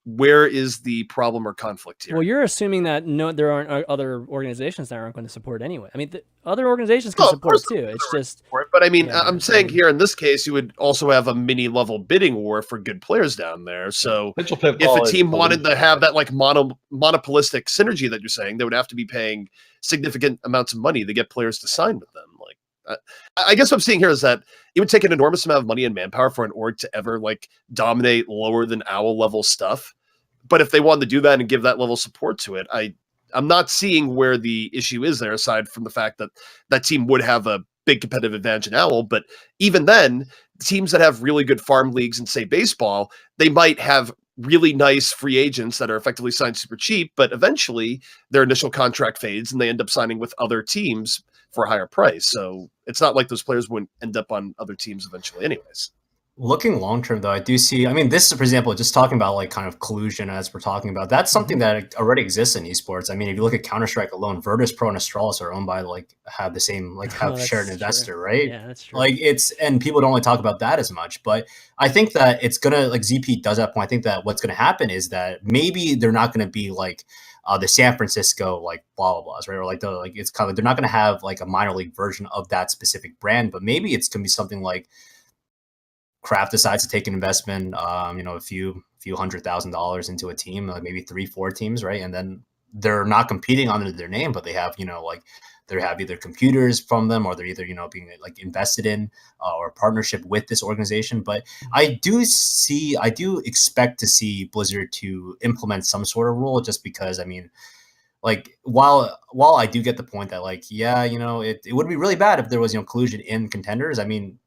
where is the problem or conflict here? Well, you're assuming that there aren't other organizations that aren't going to support anyway. I mean, other organizations can support too. It's just, but I mean, I'm saying here in this case, you would also have a mini level bidding war for good players down there. So if a team wanted to have that like monopolistic synergy that you're saying, they would have to be paying significant amounts of money to get players to sign with them. Like, I guess what I'm seeing here is that it would take an enormous amount of money and manpower for an org to ever like dominate lower than owl level stuff. But if they wanted to do that and give that level of support to it, I'm not seeing where the issue is there, aside from the fact that that team would have a big competitive advantage in owl. But even then, teams that have really good farm leagues in, say, baseball, they might have really nice free agents that are effectively signed super cheap, but eventually their initial contract fades and they end up signing with other teams for a higher price. So it's not like those players wouldn't end up on other teams eventually anyways. Looking long term, though, I do see. I mean, this is, for example, just talking about like kind of collusion as we're talking about. That's something that already exists in esports. I mean, if you look at Counter-Strike alone, Virtus Pro and Astralis are owned by have the same have shared an investor, right? Yeah, that's true. Like and people don't really talk about that as much. But I think that it's gonna ZP does that point. I think that what's gonna happen is that maybe they're not gonna be like the San Francisco like blah blah blahs, right? Or it's kind of they're not gonna have like a minor league version of that specific brand, but maybe it's gonna be something like Craft decides to take an investment, a few $100,000 into a team, like maybe 3-4 teams, right? And then they're not competing under their name, but they have, they have either computers from them, or they're either, being like invested in or a partnership with this organization. But I do expect to see Blizzard to implement some sort of rule, just because, I mean, like while I do get the point that it would be really bad if there was collusion in contenders. I mean,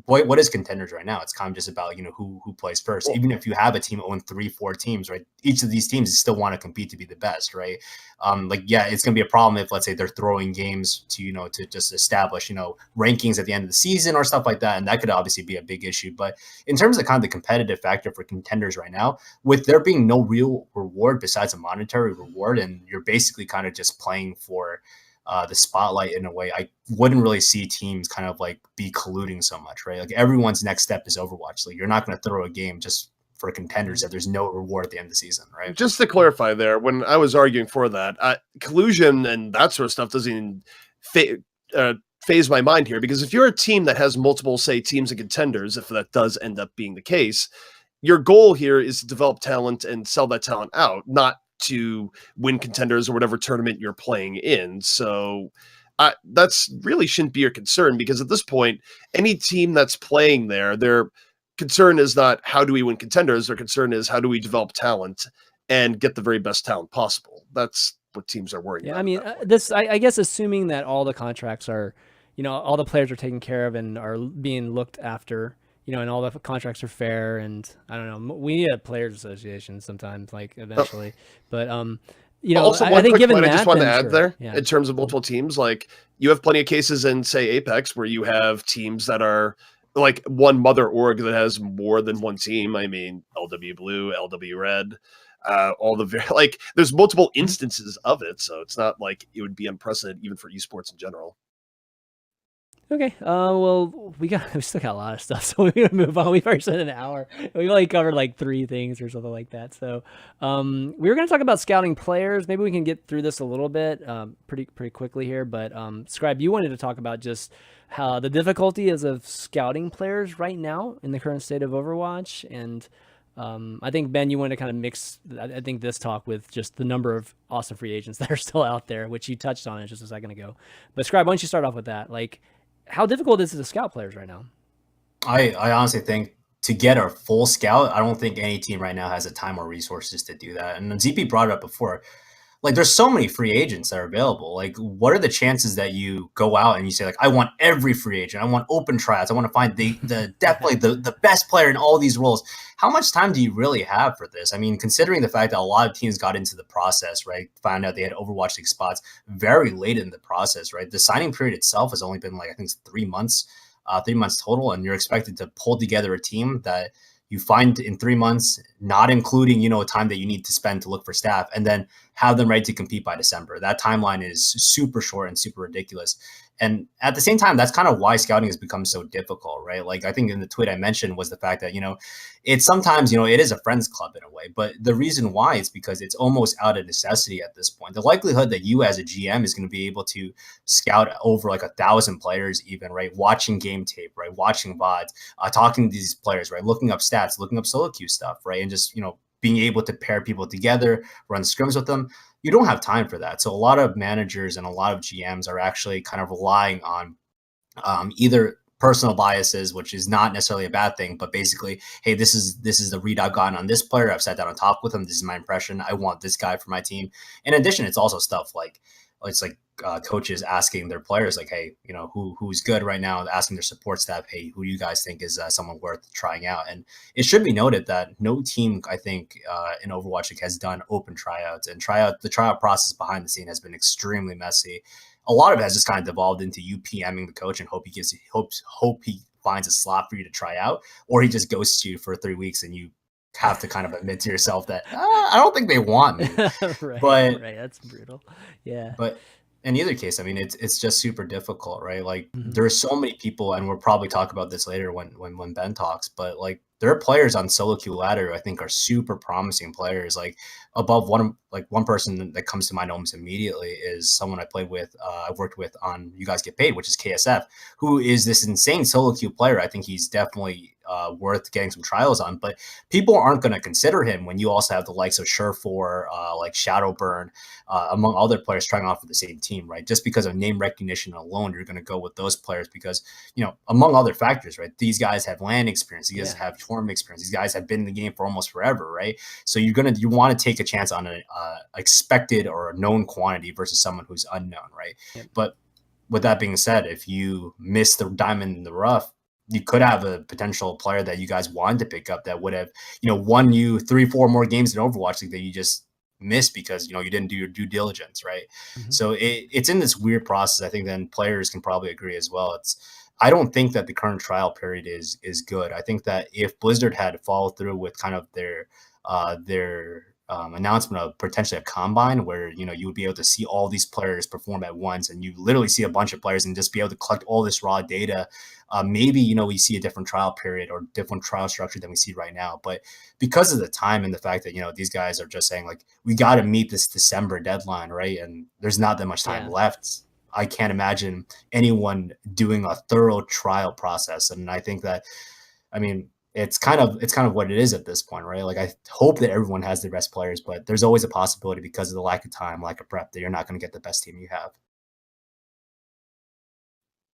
what is contenders right now? It's kind of just about who plays first. Even if you have a team own 3-4 teams, right? Each of these teams still want to compete to be the best, right? It's gonna be a problem if, let's say, they're throwing games to to just establish rankings at the end of the season or stuff like that, and that could obviously be a big issue. But in terms of kind of the competitive factor for contenders right now, with there being no real reward besides a monetary reward, and you're basically kind of just playing for the spotlight in a way, I wouldn't really see teams kind of like be colluding so much, right? Like everyone's next step is Overwatch. Like you're not going to throw a game just for contenders if there's no reward at the end of the season, right? Just to clarify there, when I was arguing for that, collusion and that sort of stuff doesn't even phase my mind here, because if you're a team that has multiple, say, teams and contenders, if that does end up being the case, your goal here is to develop talent and sell that talent out, not to win contenders or whatever tournament you're playing in. So that's really shouldn't be your concern, because at this point, any team that's playing there, their concern is not how do we win contenders. Their concern is how do we develop talent and get the very best talent possible. That's what teams are worried about. I mean, I guess assuming that all the contracts are, all the players are taken care of and are being looked after, and all the contracts are fair, and I don't know, we need a players association sometimes, like eventually, but also, I think given that, I just want to add sure. there, Yeah. in terms of multiple teams, like you have plenty of cases in, say, Apex, where you have teams that are like one mother org that has more than one team. I mean, LW Blue, LW Red, there's multiple instances of it, so it's not like it would be unprecedented even for esports in general. Okay. Well, we still got a lot of stuff, so we're gonna move on. We've already spent an hour. We only covered like 3 things or something like that. So, we were gonna talk about scouting players. Maybe we can get through this a little bit, pretty quickly here. But Scr1be, you wanted to talk about just how the difficulty is of scouting players right now in the current state of Overwatch, and I think Ben, you wanted to kind of mix, I think, this talk with just the number of awesome free agents that are still out there, which you touched on it just a second ago. But Scr1be, why don't you start off with that? Like, how difficult is it to scout players right now? I honestly think to get a full scout, I don't think any team right now has the time or resources to do that. And ZP brought it up before. Like, there's so many free agents that are available. Like, what are the chances that you go out and you say, like, I want every free agent, I want open tryouts, I want to find the definitely the best player in all these roles? How much time do you really have for this? I mean, considering the fact that a lot of teams got into the process, right, found out they had Overwatch League spots very late in the process, right? The signing period itself has only been, like, I think it's 3 months, 3 months total, and you're expected to pull together a team that you find in 3 months, not including, time that you need to spend to look for staff, and then have them ready to compete by December. That timeline is super short and super ridiculous. And at the same time, that's kind of why scouting has become so difficult, right? Like, I think in the tweet I mentioned was the fact that, it's sometimes, it is a friends club in a way, but the reason why is because it's almost out of necessity at this point. The likelihood that you as a GM is going to be able to scout over like 1,000 players even, right? Watching game tape, right? Watching VODs, talking to these players, right? Looking up stats, looking up solo queue stuff, right? And just, being able to pair people together, run scrims with them. You don't have time for that. So a lot of managers and a lot of GMs are actually kind of relying on either personal biases, which is not necessarily a bad thing, but basically, hey, this is the read I've gotten on this player. I've sat down and talked with him. This is my impression. I want this guy for my team. In addition, it's also stuff like it's like coaches asking their players, like, hey, who's good right now, asking their support staff, hey, who do you guys think is someone worth trying out? And it should be noted that no team, I think, in Overwatch League has done open tryouts, and the tryout process behind the scene has been extremely messy. A lot of it has just kind of devolved into you PMing the coach and hope he finds a slot for you to try out, or he just ghosts you for 3 weeks and you have to kind of admit to yourself that I don't think they want me. Right, that's brutal. Yeah. But in either case, I mean, it's just super difficult, right? Like, there are so many people, and we'll probably talk about this later when Ben talks, but like, there are players on solo queue ladder who I think are super promising players. Like, above one person that comes to mind almost immediately is someone I played with, I've worked with on You Guys Get Paid, which is KSF, who is this insane solo queue player. I think he's definitely worth getting some trials on, but people aren't going to consider him when you also have the likes of Scr1be, like Shadowburn, among other players trying off for the same team, right? Just because of name recognition alone, you're going to go with those players because, among other factors, right? These guys have LAN experience, these guys have tournament experience, these guys have been in the game for almost forever, right? So you want to take a chance on an expected or a known quantity versus someone who's unknown, right? Yep. But with that being said, if you miss the diamond in the rough, you could have a potential player that you guys wanted to pick up that would have, won you 3-4 more games in Overwatch League that you just missed because, you didn't do your due diligence, right? So it's in this weird process. I think then players can probably agree as well. I don't think that the current trial period is good. I think that if Blizzard had followed through with kind of their announcement of potentially a combine where you would be able to see all these players perform at once, and you literally see a bunch of players and just be able to collect all this raw data, maybe we see a different trial period or different trial structure than we see right now. But because of the time and the fact that these guys are just saying, like, we got to meet this December deadline, right, and there's not that much time left, I can't imagine anyone doing a thorough trial process. And I think that, I mean, it's kind of what it is at this point, right? Like, I hope that everyone has the best players, but there's always a possibility because of the lack of time, lack of prep, that you're not going to get the best team you have.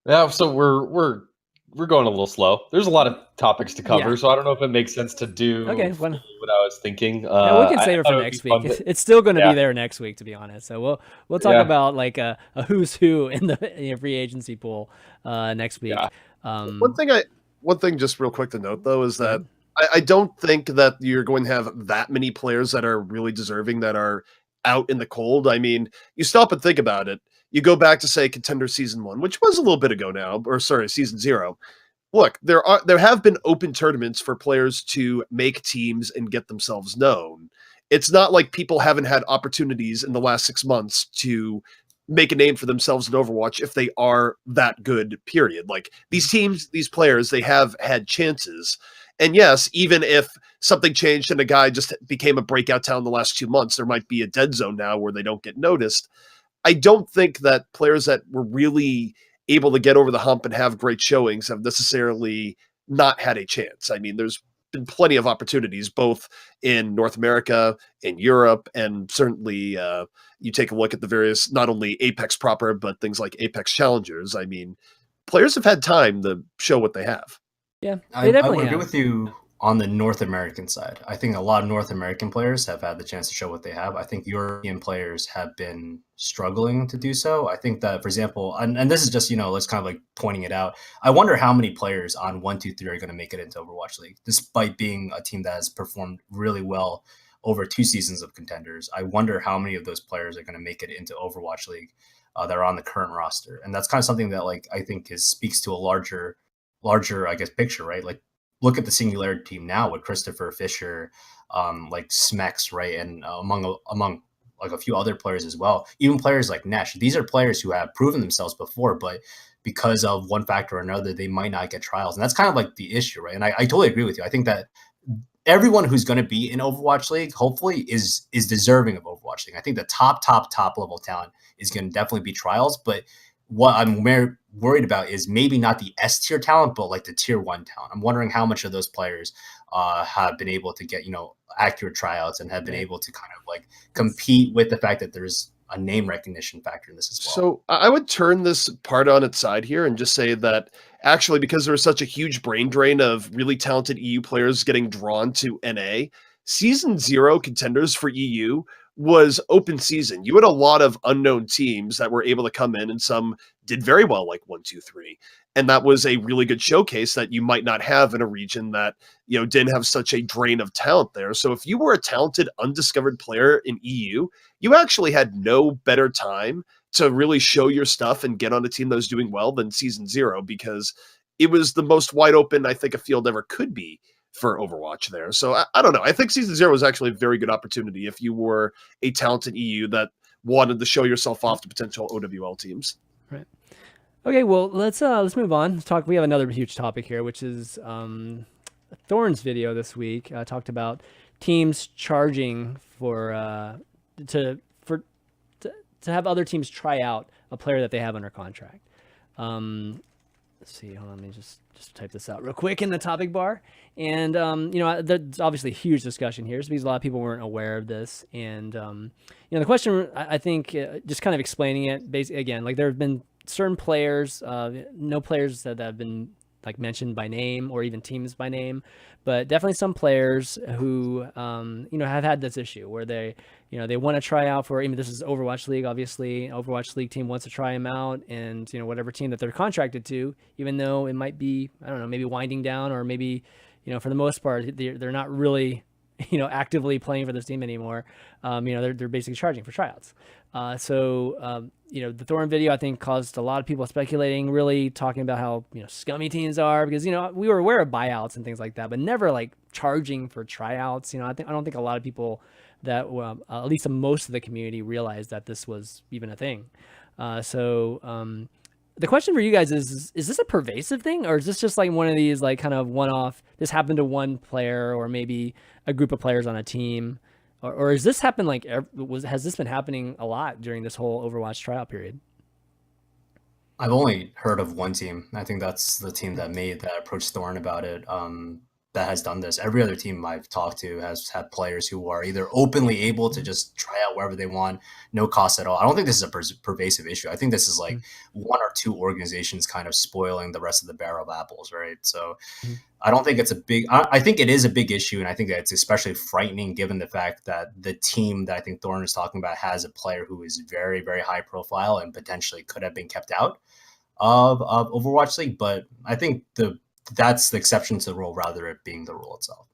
Yeah, so we're going a little slow. There's a lot of topics to cover, so I don't know if it makes sense to do what I was thinking. No, we can save it for next week. It's still going to be there next week, to be honest. So we'll talk about like a who's who in the free agency pool next week. Yeah. One thing just real quick to note, though, is that I don't think that you're going to have that many players that are really deserving that are out in the cold. I mean, you stop and think about it. You go back to, say, Contender Season 1, which was a little bit ago now, or sorry, Season 0. Look, there have been open tournaments for players to make teams and get themselves known. It's not like people haven't had opportunities in the last 6 months to make a name for themselves in Overwatch if they are that good, period. Like, these teams, these players, they have had chances. And yes, even if something changed and a guy just became a breakout talent in the last 2 months, there might be a dead zone now where they don't get noticed. I don't think that players that were really able to get over the hump and have great showings have necessarily not had a chance. I mean, there's been plenty of opportunities, both in North America, in Europe, and certainly you take a look at the various, not only Apex proper, but things like Apex Challengers. I mean, players have had time to show what they have. Yeah, I would agree with you on the North American side. I think a lot of North American players have had the chance to show what they have. I think European players have been struggling to do so. I think that, for example, and this is just, let's kind of like pointing it out. I wonder how many players on 1, 2, 3 are going to make it into Overwatch League, despite being a team that has performed really well over 2 seasons of Contenders. I wonder how many of those players are going to make it into Overwatch League that are on the current roster. And that's kind of something that, like, I think speaks to a larger, I guess, picture, right? Like, look at the Singularity team now with Christopher, Fisher, like Smex, right? And among like a few other players as well. Even players like Nesh. These are players who have proven themselves before, but because of one factor or another, they might not get trials. And that's kind of like the issue, right? And I totally agree with you. I think that everyone who's going to be in Overwatch League, hopefully, is deserving of Overwatch League. I think the top level talent is going to definitely be trials, but what I'm worried about is maybe not the S tier talent, but like the tier 1 talent. I'm wondering how much of those players have been able to get, accurate tryouts and have been able to kind of like compete with the fact that there's a name recognition factor in this as well. So I would turn this part on its side here and just say that actually, because there was such a huge brain drain of really talented EU players getting drawn to NA, Season 0 Contenders for EU was open season. You had a lot of unknown teams that were able to come in, and some did very well, like 1, 2, 3. And that was a really good showcase that you might not have in a region that, didn't have such a drain of talent there. So if you were a talented, undiscovered player in EU, you actually had no better time to really show your stuff and get on a team that was doing well than Season 0, because it was the most wide open I think a field ever could be for Overwatch there. So I don't know. I think Season 0 was actually a very good opportunity if you were a talented EU that wanted to show yourself off to potential OWL teams. Right. Okay, well, let's move on. Let's talk. We have another huge topic here, which is Thorin's video this week. Talked about teams charging for to have other teams try out a player that they have under contract. Let's see. Hold on. Let me just type this out real quick in the topic bar. And there's obviously a huge discussion here, because a lot of people weren't aware of this. And the question, I think, just kind of explaining it. Basically, again, like there have been certain players, no players that have been like mentioned by name or even teams by name, but definitely some players who have had this issue where they want to try out for, even this is Overwatch League, obviously Overwatch League team wants to try him out, and whatever team that they're contracted to, even though it might be, I don't know, maybe winding down, or maybe for the most part they're not really actively playing for this team anymore. They're basically charging for tryouts. The Thorin video, I think, caused a lot of people speculating, really talking about how scummy teams are, because we were aware of buyouts and things like that, but never like charging for tryouts. I don't think a lot of people that at least most of the community realized that this was even a thing. The question for you guys is this a pervasive thing, or is this just like one of these like kind of one-off, this happened to one player or maybe a group of players on a team, or has this happened like has this been happening a lot during this whole Overwatch tryout period? I've only heard of one team. I think that's the team that approached Thorin about it. That has done this. Every other team I've talked to has had players who are either openly able to just try out wherever they want, no cost at all. I don't think this is a pervasive issue. I think this is like one or two organizations kind of spoiling the rest of the barrel of apples, right? So I don't think it's I think it is a big issue, and I think that it's especially frightening given the fact that the team that I think Thorin is talking about has a player who is very, very high profile and potentially could have been kept out of Overwatch League. But I think that's the exception to the rule rather it being the rule itself.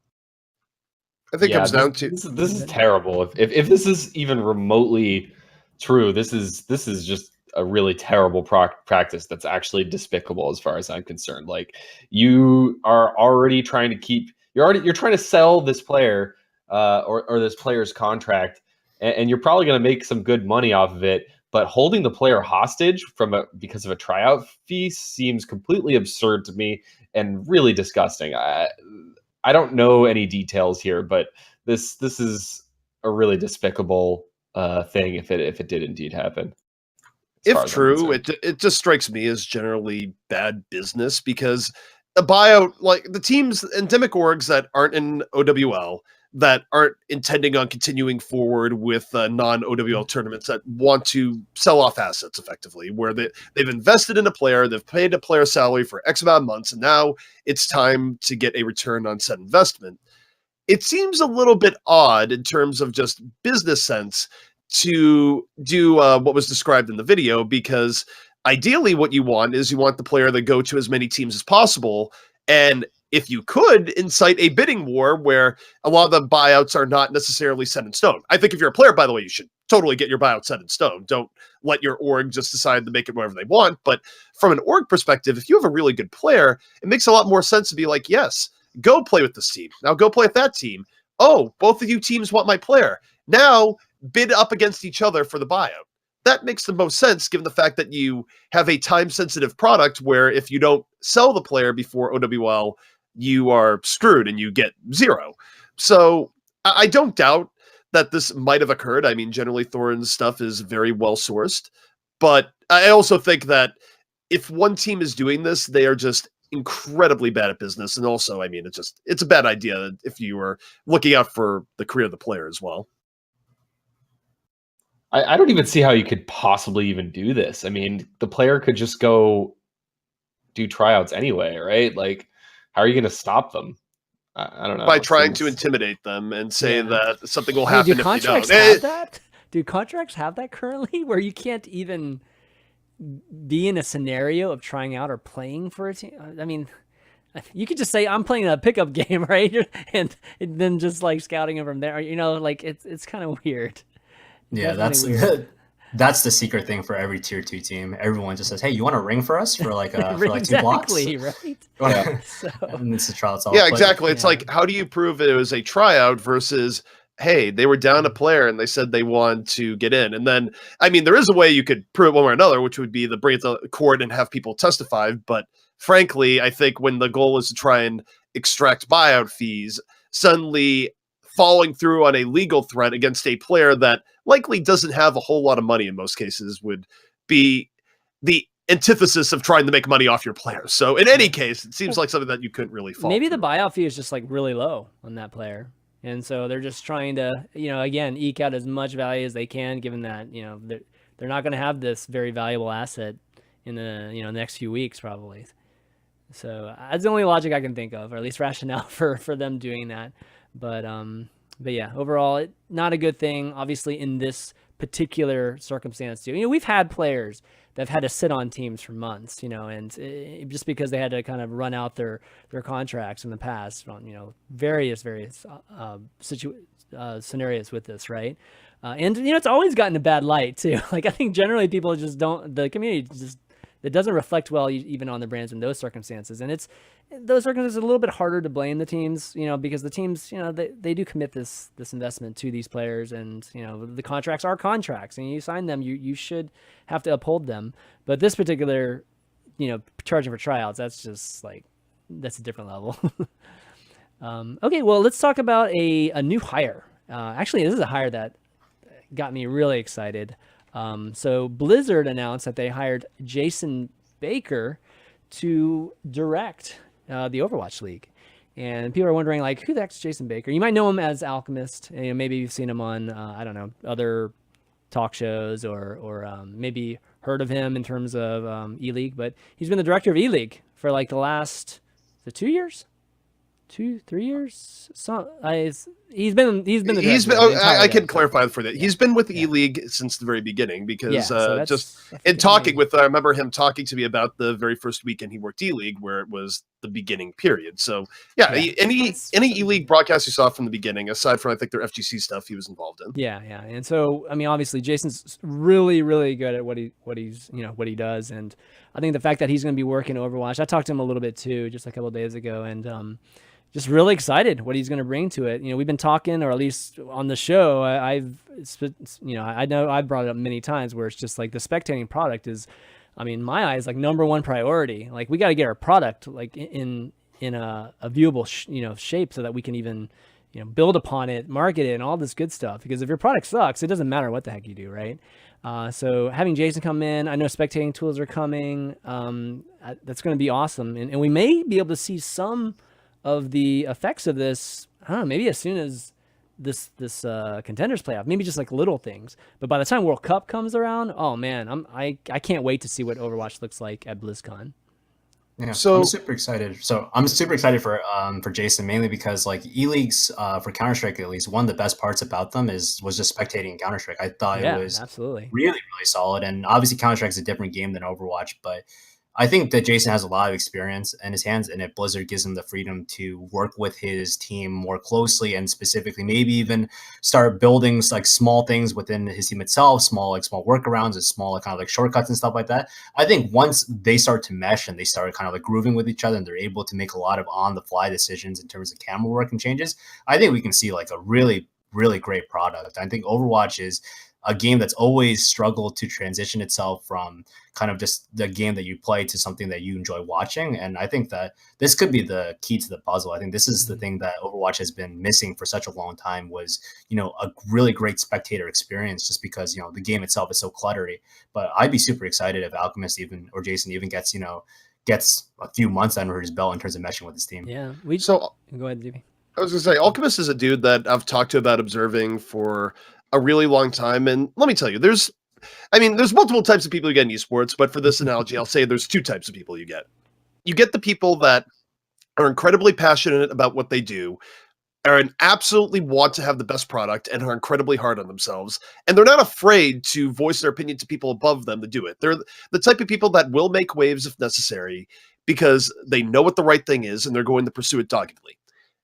I think it comes down to this is terrible. If this is even remotely true, this is just a really terrible practice that's actually despicable as far as I'm concerned. Like, you are already trying to you're trying to sell this player or this player's contract, and you're probably going to make some good money off of it. But holding the player hostage because of a tryout fee seems completely absurd to me and really disgusting. I don't know any details here, but this is a really despicable thing if it did indeed happen. If true, it just strikes me as generally bad business, because a buyout, like the teams endemic orgs that aren't in OWL, that aren't intending on continuing forward with non-OWL tournaments that want to sell off assets effectively, where they've invested in a player, they've paid a player salary for X amount of months, and now it's time to get a return on said investment. It seems a little bit odd in terms of just business sense to do what was described in the video, because ideally what you want is you want the player to go to as many teams as possible, and if you could incite a bidding war where a lot of the buyouts are not necessarily set in stone. I think if you're a player, by the way, you should totally get your buyout set in stone. Don't let your org just decide to make it whatever they want. But from an org perspective, if you have a really good player, it makes a lot more sense to be like, yes, go play with this team. Now go play with that team. Oh, both of you teams want my player. Now bid up against each other for the buyout. That makes the most sense given the fact that you have a time-sensitive product where if you don't sell the player before OWL, you are screwed and you get 0. So I don't doubt that this might have occurred. I mean, generally Thorin's stuff is very well sourced, but I also think that if one team is doing this, they are just incredibly bad at business. And also, I mean, it's a bad idea if you are looking out for the career of the player as well. I don't even see how you could possibly even do this. I mean, the player could just go do tryouts anyway, right? Like, how are you going to stop them? I don't know. By trying to intimidate them and say that something will happen if they don't. Have that? Do contracts have that currently, where you can't even be in a scenario of trying out or playing for a team? I mean, you could just say, I'm playing a pickup game, right? And then just like scouting them from there. You know, like it's kind of weird. Yeah, that's the secret thing for every tier 2 team. Everyone just says, "Hey, you want a ring for us for like 2 blocks?" Exactly, right? Yeah. So, and it's a trial. Yeah, exactly. It's like, how do you prove it was a tryout versus, hey, they were down a player and they said they want to get in? And then, I mean, there is a way you could prove it one way or another, which would be to bring it to court and have people testify. But frankly, I think when the goal is to try and extract buyout fees, suddenly following through on a legal threat against a player that likely doesn't have a whole lot of money in most cases would be the antithesis of trying to make money off your players. So in any case, it seems like something that you couldn't really follow. Maybe the buyout fee is just like really low on that player. And so they're just trying to, you know, again, eke out as much value as they can, given that, you know, they're not going to have this very valuable asset in the, you know, next few weeks probably. So that's the only logic I can think of, or at least rationale for them doing that. But yeah, overall, not a good thing, obviously, in this particular circumstance too. You know, we've had players that have had to sit on teams for months, you know, and just because they had to kind of run out their contracts in the past on, you know, various scenarios with this, right? And, you know, it's always gotten a bad light too. Like, I think generally people just don't, the community just, it doesn't reflect well even on the brands in those circumstances. And those circumstances are a little bit harder to blame the teams, you know, because the teams, you know, they do commit this investment to these players, and, you know, the contracts are contracts, and you sign them, you should have to uphold them. But this particular, you know, charging for tryouts, that's just like, that's a different level. Okay, well, let's talk about a new hire. Actually, this is a hire that got me really excited. So Blizzard announced that they hired Jason Baker to direct the Overwatch League. And people are wondering, like, who the heck's Jason Baker? You might know him as Alchemist. And, you know, maybe you've seen him on, I don't know, other talk shows, or maybe heard of him in terms of E-League. But he's been the director of E-League for like the last, is it 2 years? 2-3 years? So he's been I can clarify for that. He's been with E-League since the very beginning, because just in talking with, I remember him talking to me about the very first weekend he worked E-League, where it was the beginning period. So any E-League broadcast you saw from the beginning, aside from I think their FGC stuff, he was involved in. Yeah. And so, I mean, obviously Jason's really, really good at what he does. And I think the fact that he's going to be working Overwatch, I talked to him a little bit too, just a couple of days ago, and just really excited what he's going to bring to it. You know, we've been talking, or at least on the show, I know I've brought it up many times, where it's just like the spectating product is, I mean, in my eyes, like number one priority. Like, we got to get our product like in a viewable shape, so that we can even, you know, build upon it, market it, and all this good stuff. Because if your product sucks, it doesn't matter what the heck you do, right? So having Jason come in, I know spectating tools are coming. That's going to be awesome, and we may be able to see some of the effects of this, I don't know, maybe as soon as this Contenders playoff, maybe just like little things. But by the time World Cup comes around, oh man, I can't wait to see what Overwatch looks like at BlizzCon. Yeah, So I'm super excited. So I'm super excited for Jason, mainly because like E-Leagues for Counter-Strike, at least one of the best parts about them was just spectating Counter-Strike. I thought Yeah, it was absolutely. really solid, and obviously Counter-Strike is a different game than Overwatch, but I think that Jason has a lot of experience in his hands, and if Blizzard gives him the freedom to work with his team more closely, and specifically maybe even start building like small things within his team itself, small workarounds and small kind of like shortcuts and stuff like that. I think once they start to mesh and they start kind of like grooving with each other, and they're able to make a lot of on the fly decisions in terms of camera work and changes, I think we can see like a really great product. I think Overwatch is a game that's always struggled to transition itself from kind of just the game that you play to something that you enjoy watching. And I think that this could be the key to the puzzle. I think this is the thing that Overwatch has been missing for such a long time, was, a really great spectator experience, just because, the game itself is so cluttery. But I'd be super excited if Alchemist or Jason even gets a few months under his belt in terms of meshing with his team. Yeah. So go ahead, DB. I was going to say, Alchemist is a dude that I've talked to about observing for a really long time. And let me tell you, there's multiple types of people you get in esports, but for this analogy, I'll say there's two types of people you get. You get the people that are incredibly passionate about what they do, and absolutely want to have the best product, and are incredibly hard on themselves. And they're not afraid to voice their opinion to people above them to do it. They're the type of people that will make waves if necessary, because they know what the right thing is, and they're going to pursue it doggedly.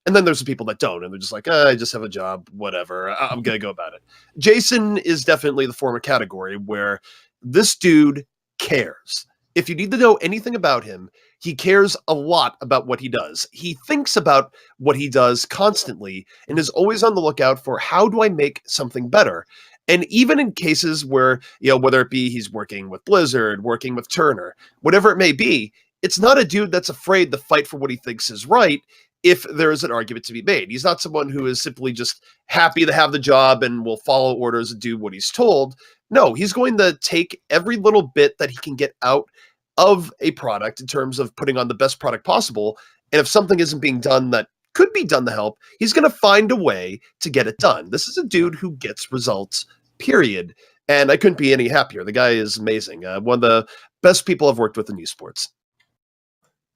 And then there's the people that don't, and they're just like, I just have a job, whatever, I'm going to go about it. Jason is definitely the former category, where this dude cares. If you need to know anything about him, he cares a lot about what he does. He thinks about what he does constantly, and is always on the lookout for, how do I make something better? And even in cases where, whether it be he's working with Blizzard, working with Turner, whatever it may be, it's not a dude that's afraid to fight for what he thinks is right if there is an argument to be made. He's not someone who is simply just happy to have the job and will follow orders and do what he's told. No, he's going to take every little bit that he can get out of a product in terms of putting on the best product possible. And if something isn't being done that could be done to help, he's going to find a way to get it done. This is a dude who gets results, period. And I couldn't be any happier. The guy is amazing. One of the best people I've worked with in esports.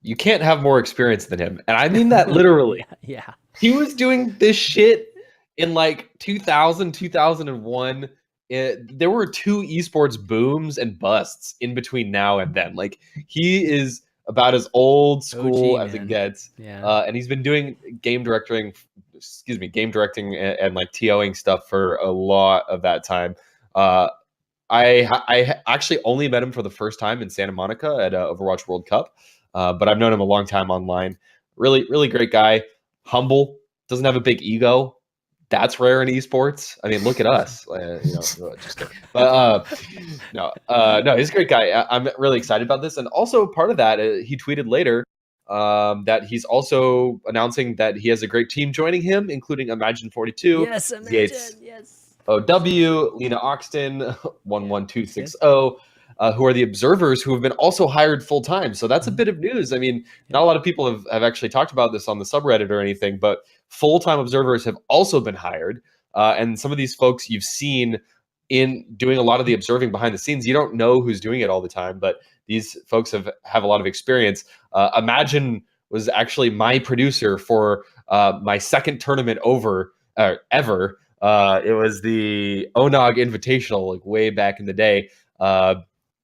You can't have more experience than him. And I mean that literally. Yeah. He was doing this shit in like 2000, 2001. There were 2 esports booms and busts in between now and then. Like, he is about as old school as it gets. Yeah. And he's been doing game directing and like TOing stuff for a lot of that time. I actually only met him for the first time in Santa Monica at Overwatch World Cup. But I've known him a long time online. Really, really great guy. Humble. Doesn't have a big ego. That's rare in esports. I mean, look at us. Just kidding. But no, he's a great guy. I'm really excited about this. And also part of that, he tweeted later that he's also announcing that he has a great team joining him, including Imagine42. Yes, Imagine. Yes. OW, Lena Oxton, 11260. Who are the observers who have been also hired full time. So that's a bit of news. I mean, not a lot of people have actually talked about this on the subreddit or anything, but full-time observers have also been hired. And some of these folks you've seen in doing a lot of the observing behind the scenes. You don't know who's doing it all the time, but these folks have a lot of experience. Imagine was actually my producer for my second tournament ever. It was the Onog Invitational, like way back in the day.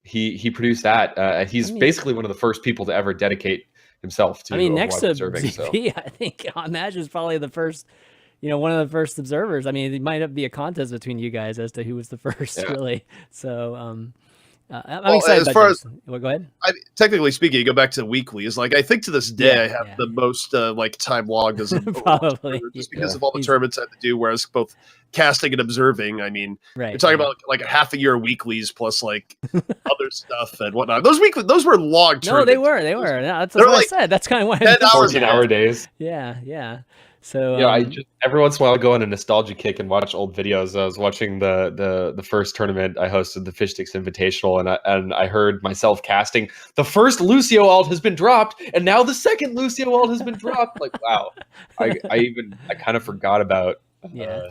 He produced that. He's basically one of the first people to ever dedicate himself to. Next to observing, ZP, I think Imagine is probably the first, one of the first observers. I mean, it might be a contest between you guys as to who was the first, really. So, I'm excited. As far as go ahead. Technically speaking, you go back to weeklies. Like, I think to this day, I have the most time logged as a probably just because of all the tournaments I had to do. Whereas both casting and observing, I mean, you're talking about like a half a year of weeklies plus like other stuff and whatnot. Those were logged. No, they were. That's what I said. That's kind of why 14-hour days. Yeah. So I just every once in a while go on a nostalgia kick and watch old videos. I was watching the first tournament I hosted, the Fishstix Invitational, and I heard myself casting. The first Lucio ult has been dropped, and now the second Lucio ult has been dropped. Like, wow, I kind of forgot about Yeah.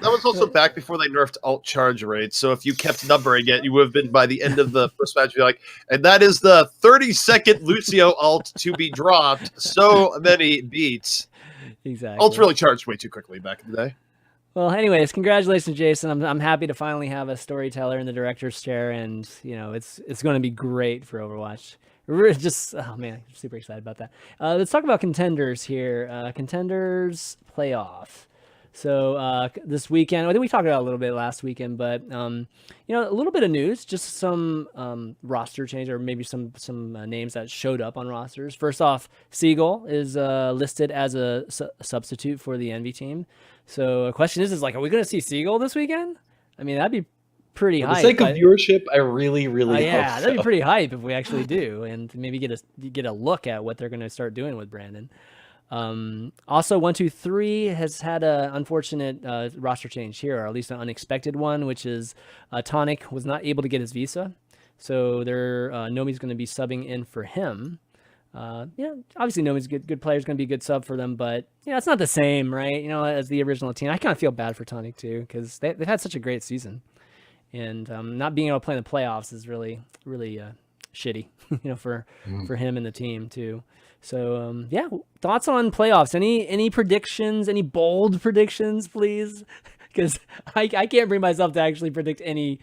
That was also back before they nerfed alt charge rate. So if you kept numbering it, you would have been by the end of the first match, be like, and that is the 30-second Lucio alt to be dropped. So many beats. Exactly. Alts really charged way too quickly back in the day. Well, anyways, congratulations, Jason. I'm happy to finally have a storyteller in the director's chair, and you know it's going to be great for Overwatch. We're just oh man, I'm super excited about that. Let's talk about contenders here. Contenders playoff. So this weekend, I think we talked about it a little bit last weekend, but you know, a little bit of news, just some roster change or maybe some names that showed up on rosters. First off, Seagull is listed as a substitute for the Envy team. So the question is like, are we going to see Seagull this weekend? I mean, that'd be pretty hype. For the sake of viewership, I really yeah, hope so. That'd be pretty hype if we actually do, and maybe get a look at what they're going to start doing with Brandon. Also, 123 has had an unfortunate roster change here, or at least an unexpected one, which is Tonic was not able to get his visa, so Nomi's going to be subbing in for him. Yeah, obviously Nomi's good player, is going to be a good sub for them, but yeah, it's not the same, right? You know, as the original team. I kind of feel bad for Tonic too, because they've had such a great season, and not being able to play in the playoffs is really shitty, you know, for him and the team too. So yeah, thoughts on playoffs? Any predictions? Any bold predictions, please? Because I can't bring myself to actually predict any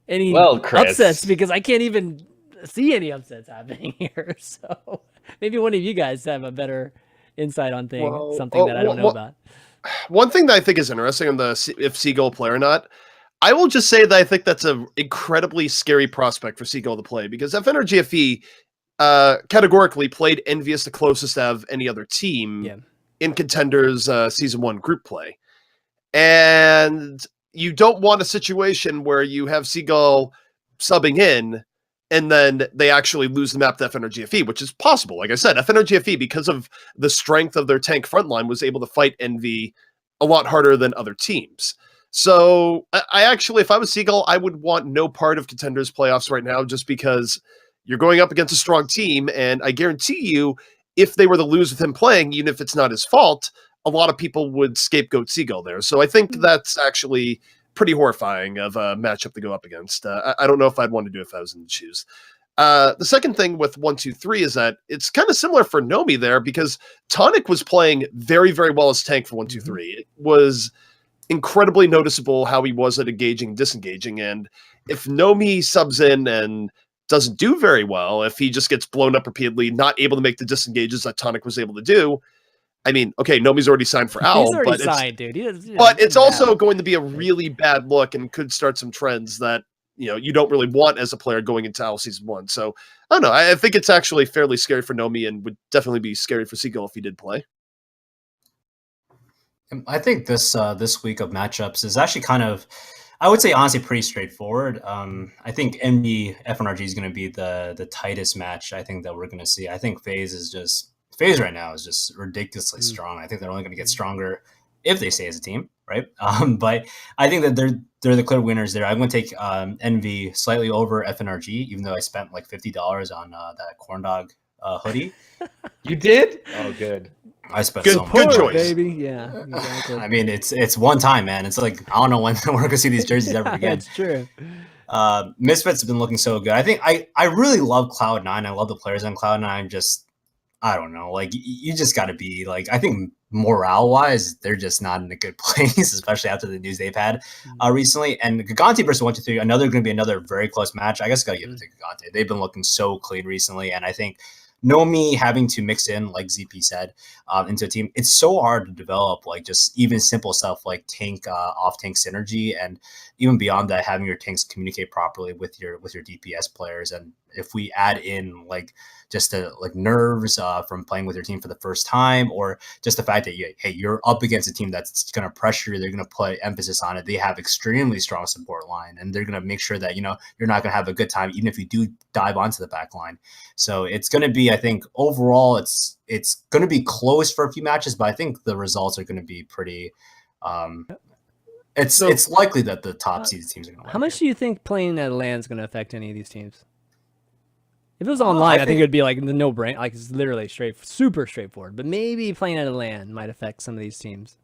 upsets, because I can't even see any upsets happening here. So maybe one of you guys have a better insight on something that I don't know about. One thing that I think is interesting on if Seagull play or not, I will just say that I think that's an incredibly scary prospect for Seagull to play, because FNRGFE categorically played Envious the closest out of any other team in Contenders Season 1 group play. And you don't want a situation where you have Seagull subbing in and then they actually lose the map to FNRGFE, which is possible. Like I said, FNRGFE, because of the strength of their tank frontline, was able to fight Envy a lot harder than other teams. So I actually, if I was Seagull, I would want no part of Contenders playoffs right now, just because you're going up against a strong team, and I guarantee you, if they were to lose with him playing, even if it's not his fault, a lot of people would scapegoat Seagull there. So I think that's actually pretty horrifying of a matchup to go up against. I don't know if I'd want to do it if I was in the shoes. The second thing with 123 is that it's kind of similar for Nomi there, because Tonic was playing very, very well as tank for 123. It was incredibly noticeable how he was at engaging and disengaging, and if Nomi subs in and doesn't do very well, if he just gets blown up repeatedly, not able to make the disengages that Tonic was able to do, I mean, okay, Nomi's already signed for Owl, He's already signed, dude. But it's also going to be a really bad look and could start some trends that, you know, you don't really want as a player going into Owl Season 1. So, I don't know. I think it's actually fairly scary for Nomi, and would definitely be scary for Seagull if he did play. I think this week of matchups is actually kind of, I would say, honestly, pretty straightforward. I think MD FNRG is going to be the tightest match I think that we're going to see. I think FaZe right now is just ridiculously strong. I think they're only going to get stronger if they stay as a team, right? But I think that they're the clear winners there. I'm going to take NV slightly over FNRG, even though I spent like $50 on that corn dog hoodie. You did? Oh, good. I spent good, so much. good choice, baby. Yeah, exactly. I mean, it's one time, man. It's like, I don't know when we're going to see these jerseys ever again. That's true. Misfits have been looking so good. I think I really love Cloud9. I love the players on Cloud9. Just, I don't know. Like, you just got to be like, I think morale-wise, they're just not in a good place, especially after the news they've had recently. And Gigante versus 123, going to be another very close match. I guess I got to give it to Gigante. They've been looking so clean recently, and I think Nomi having to mix in, like ZP said, into a team, it's so hard to develop, like, just even simple stuff like tank off-tank synergy, and even beyond that, having your tanks communicate properly with your DPS players. And if we add in like just the like nerves from playing with your team for the first time, or just the fact that you're up against a team that's going to pressure you, they're going to put emphasis on it. They have extremely strong support line, and they're going to make sure that, you know, you're not going to have a good time even if you do dive onto the back line. So it's going to be, I think overall it's going to be close for a few matches, but I think the results are going to be pretty it's likely that the top seeded teams are going to win. How much do you think playing at LAN is going to affect any of these teams? If it was online, I think it would be like the no-brainer, like it's literally super straightforward. But maybe playing at a LAN might affect some of these teams.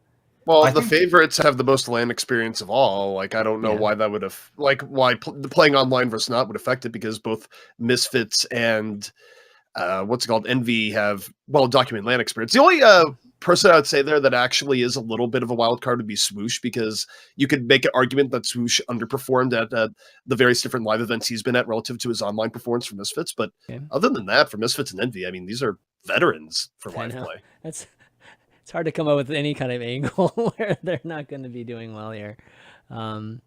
Well, I the think- favorites have the most LAN experience of all. Like, I don't know why that would have, like, why playing online versus not would affect it, because both Misfits and what's it called, Envy have well-documented LAN experience. The only person I would say there that actually is a little bit of a wild card would be Swoosh, because you could make an argument that Swoosh underperformed at the various different live events he's been at relative to his online performance for Misfits. But other than that, for Misfits and Envy, I mean, these are veterans for live play. It's hard to come up with any kind of angle where they're not going to be doing well here. All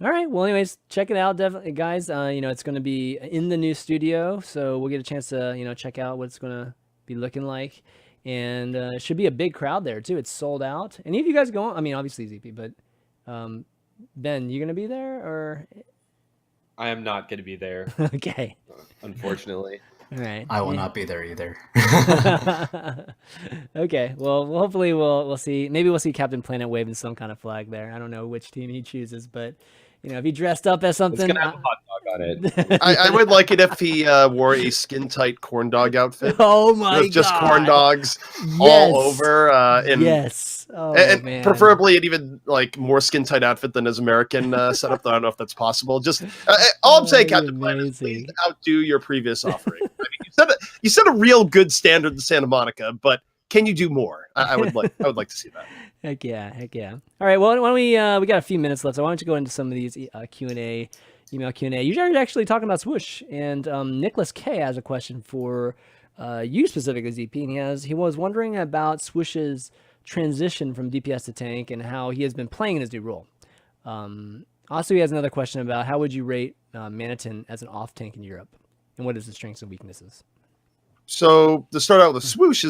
right. Well, anyways, check it out, definitely, guys. It's going to be in the new studio, so we'll get a chance to check out what it's going to be looking like, and it should be a big crowd there too. It's sold out. Any of you guys going? I mean, obviously ZP, but Ben, you going to be there or? I am not going to be there. Okay. Unfortunately. All right. I will not be there either. Okay. Well, hopefully we'll see. Maybe we'll see Captain Planet waving some kind of flag there. I don't know which team he chooses, but if he dressed up as something, it's gonna have a hot dog on it. I would like it if he wore a skin-tight corn dog outfit. Oh my with just corn God. dogs all over. Yes. Oh, and man. preferably an even like more skin-tight outfit than his American setup. I don't know if that's possible. Just all I'm saying, Captain Planet, is please outdo your previous offering. I mean, you set a real good standard in Santa Monica, but can you do more? I would like to see that. Heck yeah. All right, well, why don't we got a few minutes left, so why don't you go into some of these Q&A, email Q&A. You are actually talking about Swoosh, and Nicholas K has a question for you specifically, ZP, and he was wondering about Swoosh's transition from DPS to tank and how he has been playing in his new role. Also, he has another question about how would you rate Manitin as an off-tank in Europe, and what is his strengths and weaknesses? So to start out with Swoosh,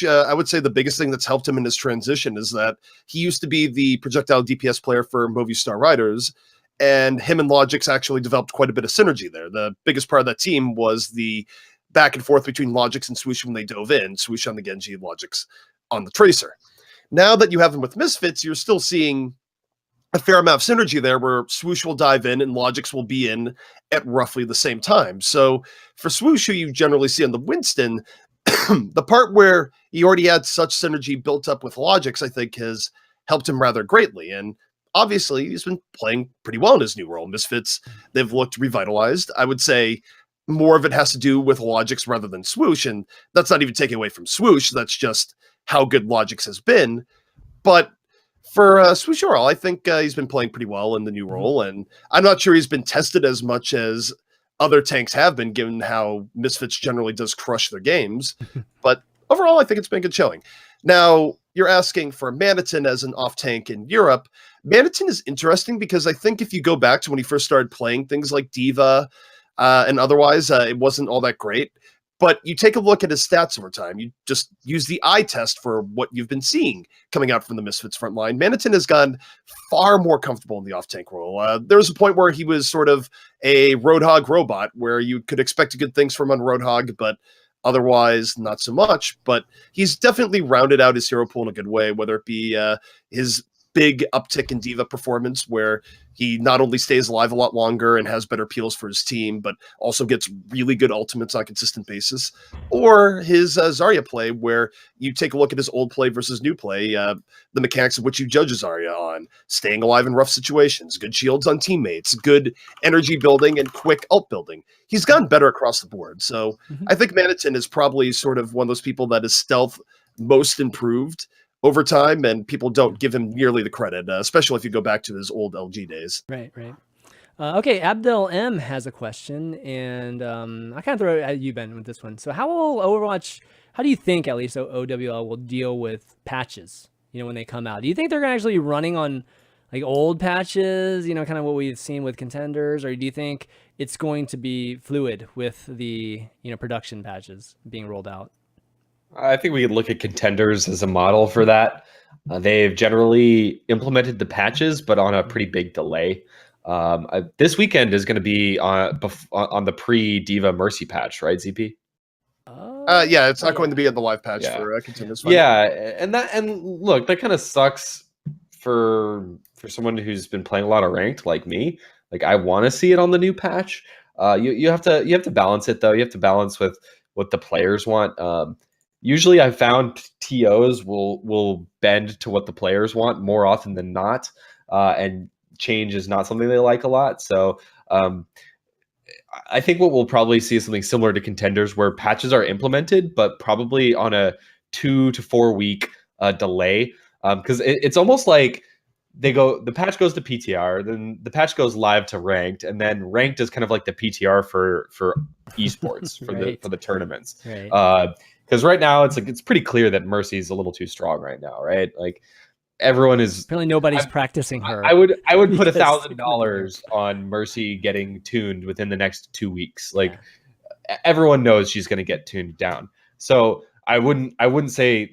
I would say the biggest thing that's helped him in his transition is that he used to be the projectile DPS player for Movistar Riders, and him and Logix actually developed quite a bit of synergy there. The biggest part of that team was the back and forth between Logix and Swoosh when they dove in, Swoosh on the Genji, Logix on the Tracer. Now that you have him with Misfits, you're still seeing a fair amount of synergy there where Swoosh will dive in and Logix will be in at roughly the same time. So for Swoosh, who you generally see on the Winston, the part where he already had such synergy built up with Logix, I think, has helped him rather greatly. And obviously, he's been playing pretty well in his new role. Misfits, they've looked revitalized. I would say more of it has to do with Logix rather than Swoosh, and that's not even taking away from Swoosh. That's just how good Logix has been. But for Swoosh overall, I think he's been playing pretty well in the new role, and I'm not sure he's been tested as much as other tanks have been, given how Misfits generally does crush their games. But overall, I think it's been a good showing. Now, you're asking for Manitin as an off-tank in Europe. Manitin is interesting because I think if you go back to when he first started playing things like D.Va and otherwise, it wasn't all that great. But you take a look at his stats over time. You just use the eye test for what you've been seeing coming out from the Misfits front line. Manitin has gotten far more comfortable in the off-tank role. There was a point where he was sort of a Roadhog robot, where you could expect good things from on Roadhog, but otherwise not so much. But he's definitely rounded out his hero pool in a good way, whether it be his big uptick in D.Va performance, where he not only stays alive a lot longer and has better peels for his team, but also gets really good ultimates on a consistent basis, or his Zarya play, where you take a look at his old play versus new play, the mechanics of which you judge Zarya on, staying alive in rough situations, good shields on teammates, good energy building, and quick ult building. He's gotten better across the board. So I think Manitin is probably sort of one of those people that is stealth most improved over time, and people don't give him nearly the credit, especially if you go back to his old LG days. Right. Okay, Abdel M has a question, and I kind of throw it at you, Ben, with this one. So how do you think, at least, OWL will deal with patches, when they come out? Do you think they're actually running on like old patches, kind of what we've seen with Contenders, or do you think it's going to be fluid with the, production patches being rolled out? I think we could look at Contenders as a model for that. They've generally implemented the patches, but on a pretty big delay. This weekend is going to be on the pre-D.Va Mercy patch, right, ZP? Yeah, it's not going to be at the live patch for Contenders. Yeah, and look, that kind of sucks for someone who's been playing a lot of ranked like me. Like, I want to see it on the new patch. You have to balance it though. You have to balance with what the players want. Usually I've found TOs will bend to what the players want more often than not, and change is not something they like a lot. So I think what we'll probably see is something similar to Contenders, where patches are implemented, but probably on a 2 to 4 week delay, because it's almost like the patch goes to PTR, then the patch goes live to ranked, and then ranked is kind of like the PTR for esports for Right. the tournaments. Right. Because right now it's pretty clear that Mercy is a little too strong right now, right? Like everyone is Apparently nobody's practicing her. I would put because- $1,000 on Mercy getting tuned within the next 2 weeks. Like everyone knows she's going to get tuned down. So I wouldn't say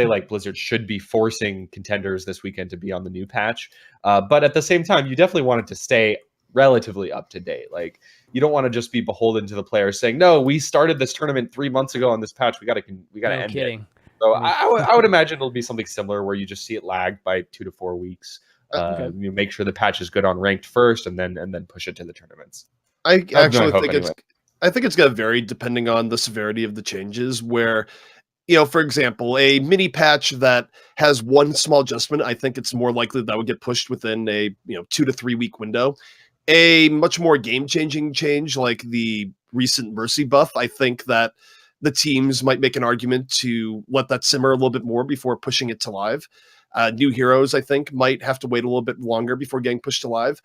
like Blizzard should be forcing Contenders this weekend to be on the new patch. But at the same time, you definitely want it to stay relatively up to date. Like you don't want to just be beholden to the players saying, "No, we started this tournament 3 months ago on this patch. We got to No end kidding. it." So I would imagine it'll be something similar where you just see it lagged by 2 to 4 weeks. Okay. You make sure the patch is good on ranked first, and then push it to the tournaments. I actually think anyway. I think it's going to vary depending on the severity of the changes. Where, for example, a mini patch that has one small adjustment, I think it's more likely that would get pushed within a 2 to 3 week window. A much more game-changing change like the recent Mercy buff, I think that the teams might make an argument to let that simmer a little bit more before pushing it to live. New heroes, I think, might have to wait a little bit longer before getting pushed to live.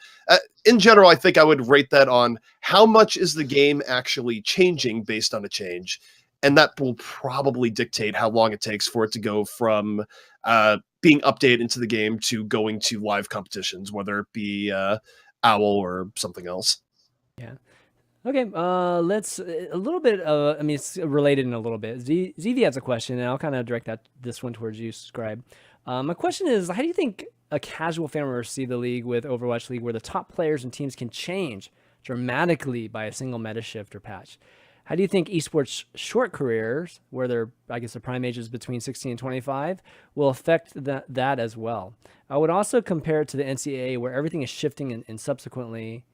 In general, I think I would rate that on how much is the game actually changing based on a change. And that will probably dictate how long it takes for it to go from being updated into the game to going to live competitions, whether it be OWL or something else. Yeah. Okay, let's a little bit of, I mean, it's related in a little bit. ZV has a question, and I'll kind of direct this one towards you, Scr1be. My question is, how do you think a casual fan will receive the league with Overwatch League, where the top players and teams can change dramatically by a single meta shift or patch? How do you think esports short careers, where their prime age is between 16 and 25, will affect that as well? I would also compare it to the NCAA, where everything is shifting and subsequently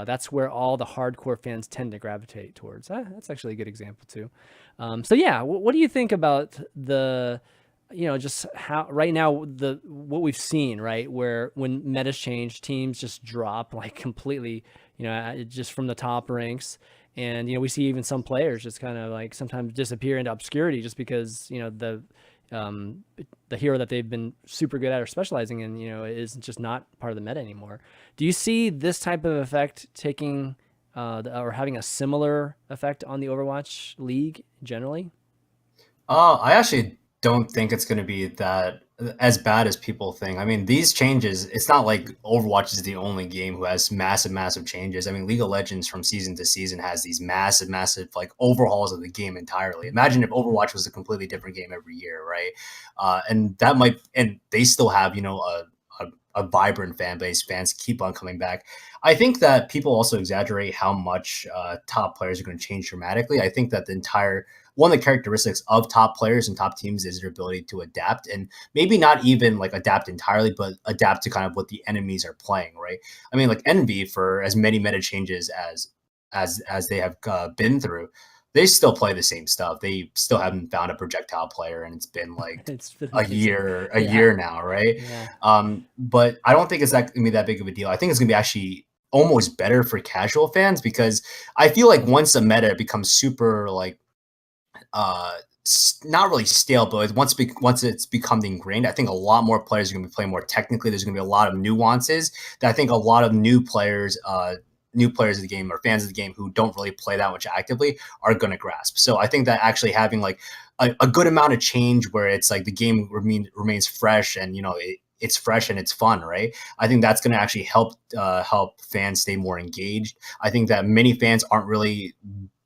that's where all the hardcore fans tend to gravitate towards. That's actually a good example too. So yeah, what do you think about the, just how right now what we've seen, right, where when metas change, teams just drop like completely, just from the top ranks, and we see even some players just kind of like sometimes disappear into obscurity just because the hero that they've been super good at or specializing in, is just not part of the meta anymore. Do you see this type of effect taking or having a similar effect on the Overwatch League generally? I actually don't think it's going to be that as bad as people think. I mean, these changes, it's not like Overwatch is the only game who has massive changes. I mean, League of Legends from season to season has these massive like overhauls of the game entirely. Imagine if Overwatch was a completely different game every year, right? And they still have, a vibrant fan base. Fans keep on coming back. I think that people also exaggerate how much top players are going to change dramatically. I think that one of the characteristics of top players and top teams is their ability to adapt, and maybe not even like adapt entirely, but adapt to kind of what the enemies are playing, right? I mean, like Envy, for as many meta changes as they have been through, they still play the same stuff. They still haven't found a projectile player, and it's been like a year now, right? Yeah. But I don't think it's gonna be that big of a deal. I think it's gonna be actually almost better for casual fans, because I feel like once a meta becomes super like not really stale, but once it's become ingrained, I think a lot more players are going to be playing more technically. There's going to be a lot of nuances that I think a lot of new players of the game or fans of the game who don't really play that much actively are going to grasp. So I think that actually having like a good amount of change where it's like the game remains fresh and it's fresh and it's fun, right? I think that's going to actually help fans stay more engaged. I think that many fans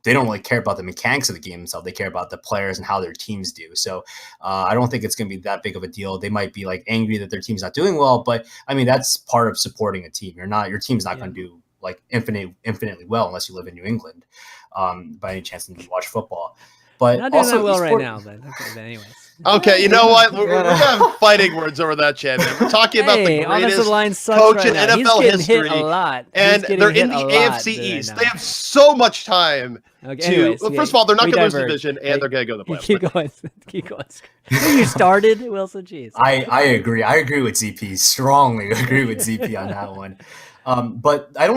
they don't really care about the mechanics of the game themselves. They care about the players and how their teams do. So I don't think it's going to be that big of a deal. They might be like angry that their team's not doing well, but I mean, that's part of supporting a team. Your team's not going to do like infinitely well unless you live in New England by any chance and you watch football. But not doing also that well right now, but anyways. Okay, you know what? We're gonna have fighting words over that, ChanManV. We're talking about the offensive line greatest sucks coach right in now. He's NFL getting history, hit a lot. and He's they're getting in the hit a lot AFC right East. now. They have so much time Okay, to. anyways, Well, first of all, they're not we going to lose the diverged. division, and they're going to go to the playoffs. Keep going. Keep going. You started, Wilson. Jeez. I agree. I agree with ZP. Strongly agree with ZP on that one. But I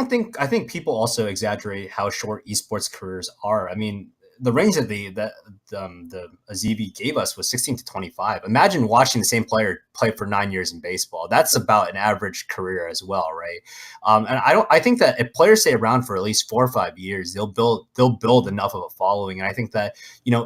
think people also exaggerate how short esports careers are. I mean, the range that the ZB gave us was 16 to 25. Imagine watching the same player play for 9 years in baseball. That's about an average career as well, right? And I think that if players stay around for at least 4 or 5 years, they'll build enough of a following. And I think that,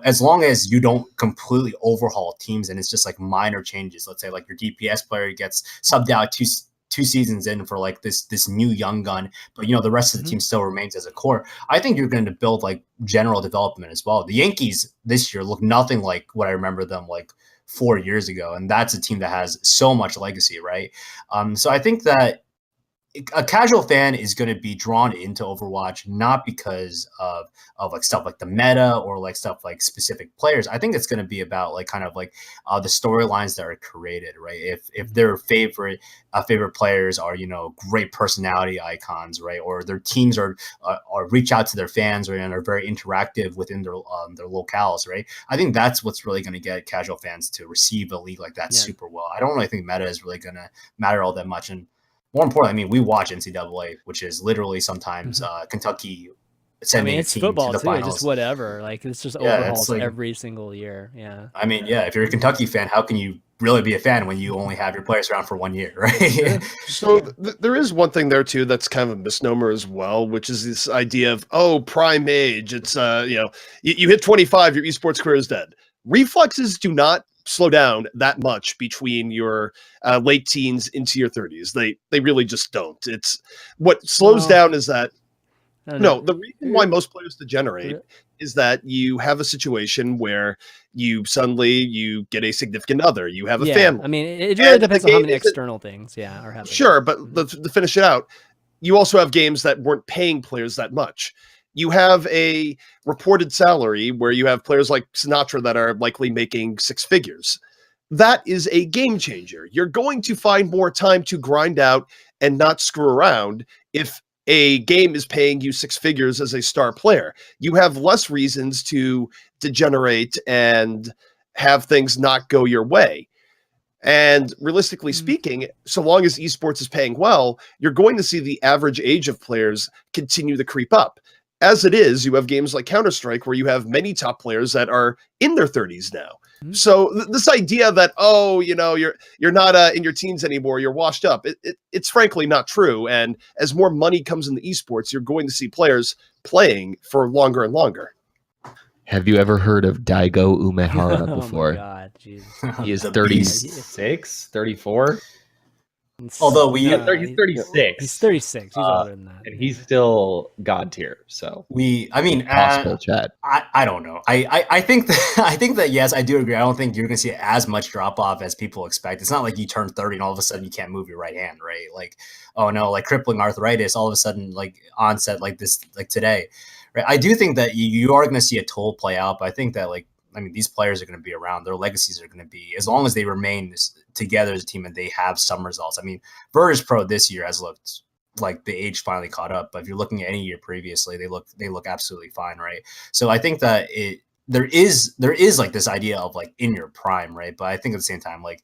as long as you don't completely overhaul teams and it's just like minor changes, let's say like your DPS player gets subbed out two seasons in for like this new young gun, but the rest of the team still remains as a core. I think you're going to build like general development as well. The Yankees this year look nothing like what I remember them like 4 years ago, and that's a team that has so much legacy, right? So I think that a casual fan is going to be drawn into Overwatch not because of like stuff like the meta or like stuff like specific players. I think it's going to be about like kind of like the storylines that are created, right? If their favorite players are great personality icons, right, or their teams are reach out to their fans, right, and are very interactive within their locales, right? I think that's what's really going to get casual fans to receive a league like that super well. I don't really think meta is really going to matter all that much. And more importantly, I mean, we watch NCAA, which is literally sometimes Kentucky sending it's a team football to the too, finals. just whatever. Like it's just overhauls it's like, every single year. Yeah. I mean, if you're a Kentucky fan, how can you really be a fan when you only have your players around for 1 year, right? So there is one thing there too that's kind of a misnomer as well, which is this idea of prime age. It's you hit 25, your esports career is dead. Reflexes do not slow down that much between your late teens into your 30s. They really just don't. It's what slows down is that the reason why most players degenerate is that you have a situation where you get a significant other, you have a family. I mean, it really depends on how many external things are happening. Sure, but to finish it out, you also have games that weren't paying players that much. You have a reported salary where you have players like Sinatra that are likely making 6 figures. That is a game changer. You're going to find more time to grind out and not screw around if a game is paying you 6 figures as a star player. You have less reasons to degenerate and have things not go your way. And realistically speaking, so long as esports is paying well, you're going to see the average age of players continue to creep up. As it is, you have games like Counter-Strike where you have many top players that are in their 30s now. So this idea that, you're not in your teens anymore, you're washed up, it's frankly not true. And as more money comes in the esports, you're going to see players playing for longer and longer. Have you ever heard of Daigo Umehara before? Oh my God, Jesus. He is 36, 34. Although he's 36. He's 36. He's older than that. And he's still God tier. So possible chat. I don't know. I think that yes, I do agree. I don't think you're gonna see as much drop off as people expect. It's not like you turn 30 and all of a sudden you can't move your right hand, right? Like, oh no, like crippling arthritis all of a sudden like onset like this, like today. Right. I do think that you are gonna see a toll play out, but I think that these players are going to be around. Their legacies are going to be, as long as they remain together as a team and they have some results. I mean, Virtus Pro this year has looked like the age finally caught up. But if you're looking at any year previously, they look absolutely fine, right? So I think that there is like this idea of like in your prime, right? But I think at the same time, like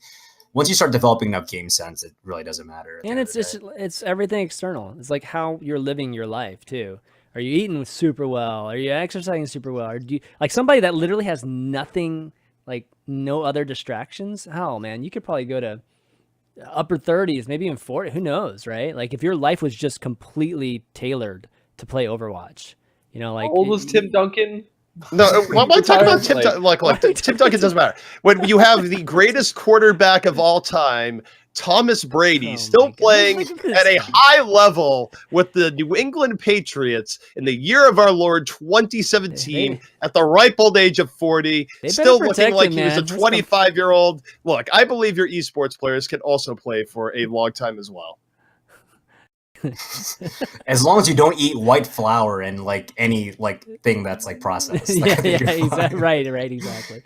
once you start developing enough game sense, it really doesn't matter. And it's everything external. It's like how you're living your life too. Are you eating super well? Are you exercising super well? Or do you, like somebody that literally has nothing, like no other distractions? Hell, man, you could probably go to upper 30s, maybe even 40. Who knows, right? Like if your life was just completely tailored to play Overwatch, like. How old was Tim Duncan? No, why talk about Tim Duncan? Tim Duncan doesn't matter. When you have the greatest quarterback of all time, Thomas Brady, still playing at a high level with the New England Patriots in the year of our Lord 2017 at the ripe old age of 40, still looking like he was a 25-year-old. Look, I believe your esports players can also play for a long time as well. As long as you don't eat white flour and like any like thing that's like processed. Exactly. Right, exactly.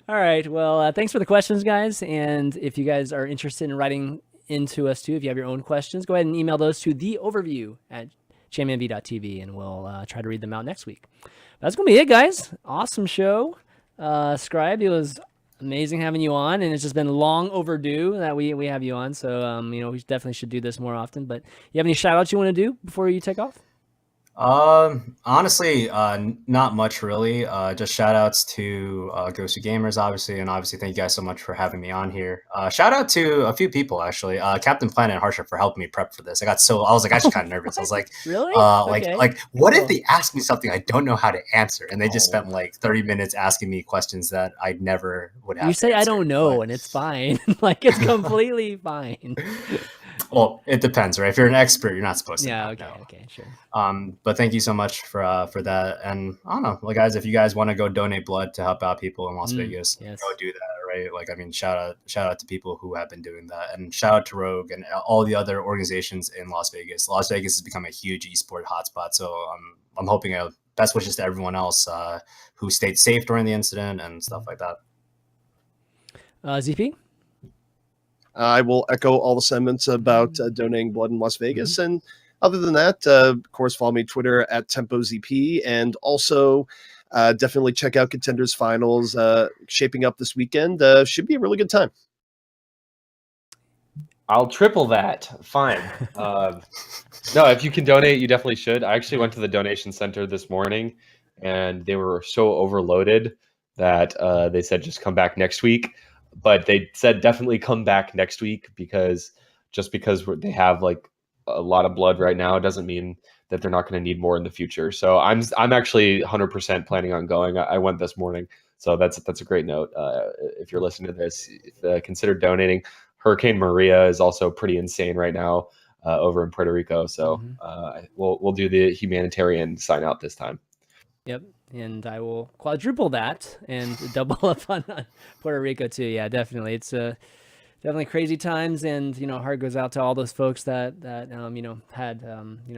All right. Well, thanks for the questions, guys. And if you guys are interested in writing into us too, if you have your own questions, go ahead and email those to theoverview@chanmanv.tv, and we'll try to read them out next week. That's going to be it, guys. Awesome show. Scr1be, it was amazing having you on, and it's just been long overdue that we have you on. So, we definitely should do this more often. But you have any shout outs you want to do before you take off? Honestly, not much really. Just shout outs to Ghost Gamers, obviously, and obviously thank you guys so much for having me on here. Shout out to a few people actually. Captain Planet and Harsha for helping me prep for this. I was like actually kind of nervous. I was like, really? Like what if they ask me something I don't know how to answer? And they just spent like 30 minutes asking me questions that I never would have. You say I don't know, and it's fine. Like it's completely fine. Well, it depends, right? If you're an expert, you're not supposed to. Yeah. know. Okay. Sure. But thank you so much for that. And I don't know, like guys, if you guys want to go donate blood to help out people in Las Vegas, yes. go do that, right? Like, I mean, shout out to people who have been doing that, and shout out to Rogue and all the other organizations in Las Vegas. Las Vegas has become a huge esport hotspot, so I'm hoping best wishes to everyone else who stayed safe during the incident and stuff like that. ZP. I will echo all the sentiments about donating blood in Las Vegas. And other than that, of course, follow me on Twitter at TempoZP. And also definitely check out Contenders Finals shaping up this weekend. Should be a really good time. I'll triple that. Fine. No, if you can donate, you definitely should. I actually went to the donation center this morning, and they were so overloaded that they said just come back next week. But they said definitely come back next week, because just because they have like a lot of blood right now doesn't mean that they're not going to need more in the future. So I'm actually 100% planning on going. I went this morning, so that's a great note. If you're listening to this, consider donating. Hurricane Maria is also pretty insane right now over in Puerto Rico. So we'll do the humanitarian sign out this time. Yep. And I will quadruple that and double up on Puerto Rico too. Yeah, definitely. It's definitely crazy times, and heart goes out to all those folks that had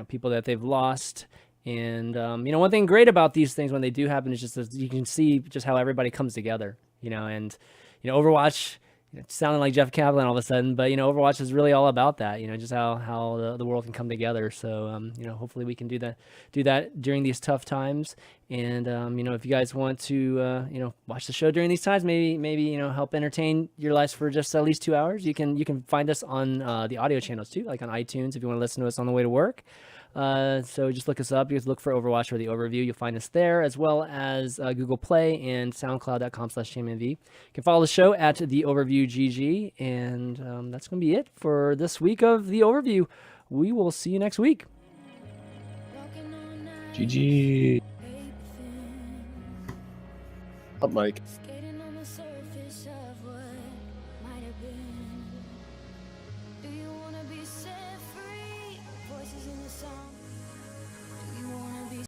people that they've lost. And one thing great about these things when they do happen is just that you can see just how everybody comes together. And Overwatch. It sounded like Jeff Kaplan all of a sudden, but Overwatch is really all about that. Just how the world can come together. So hopefully we can do that during these tough times. And if you guys want to watch the show during these times, maybe help entertain your lives for just at least 2 hours, you can find us on the audio channels too, like on iTunes if you want to listen to us on the way to work. So just look us up. You just look for Overwatch or the Overview. You'll find us there, as well as Google Play and SoundCloud.com/ChanManV. You can follow the show at the Overview GG, and that's going to be it for this week of the Overview. We will see you next week. GG. Up, Mike.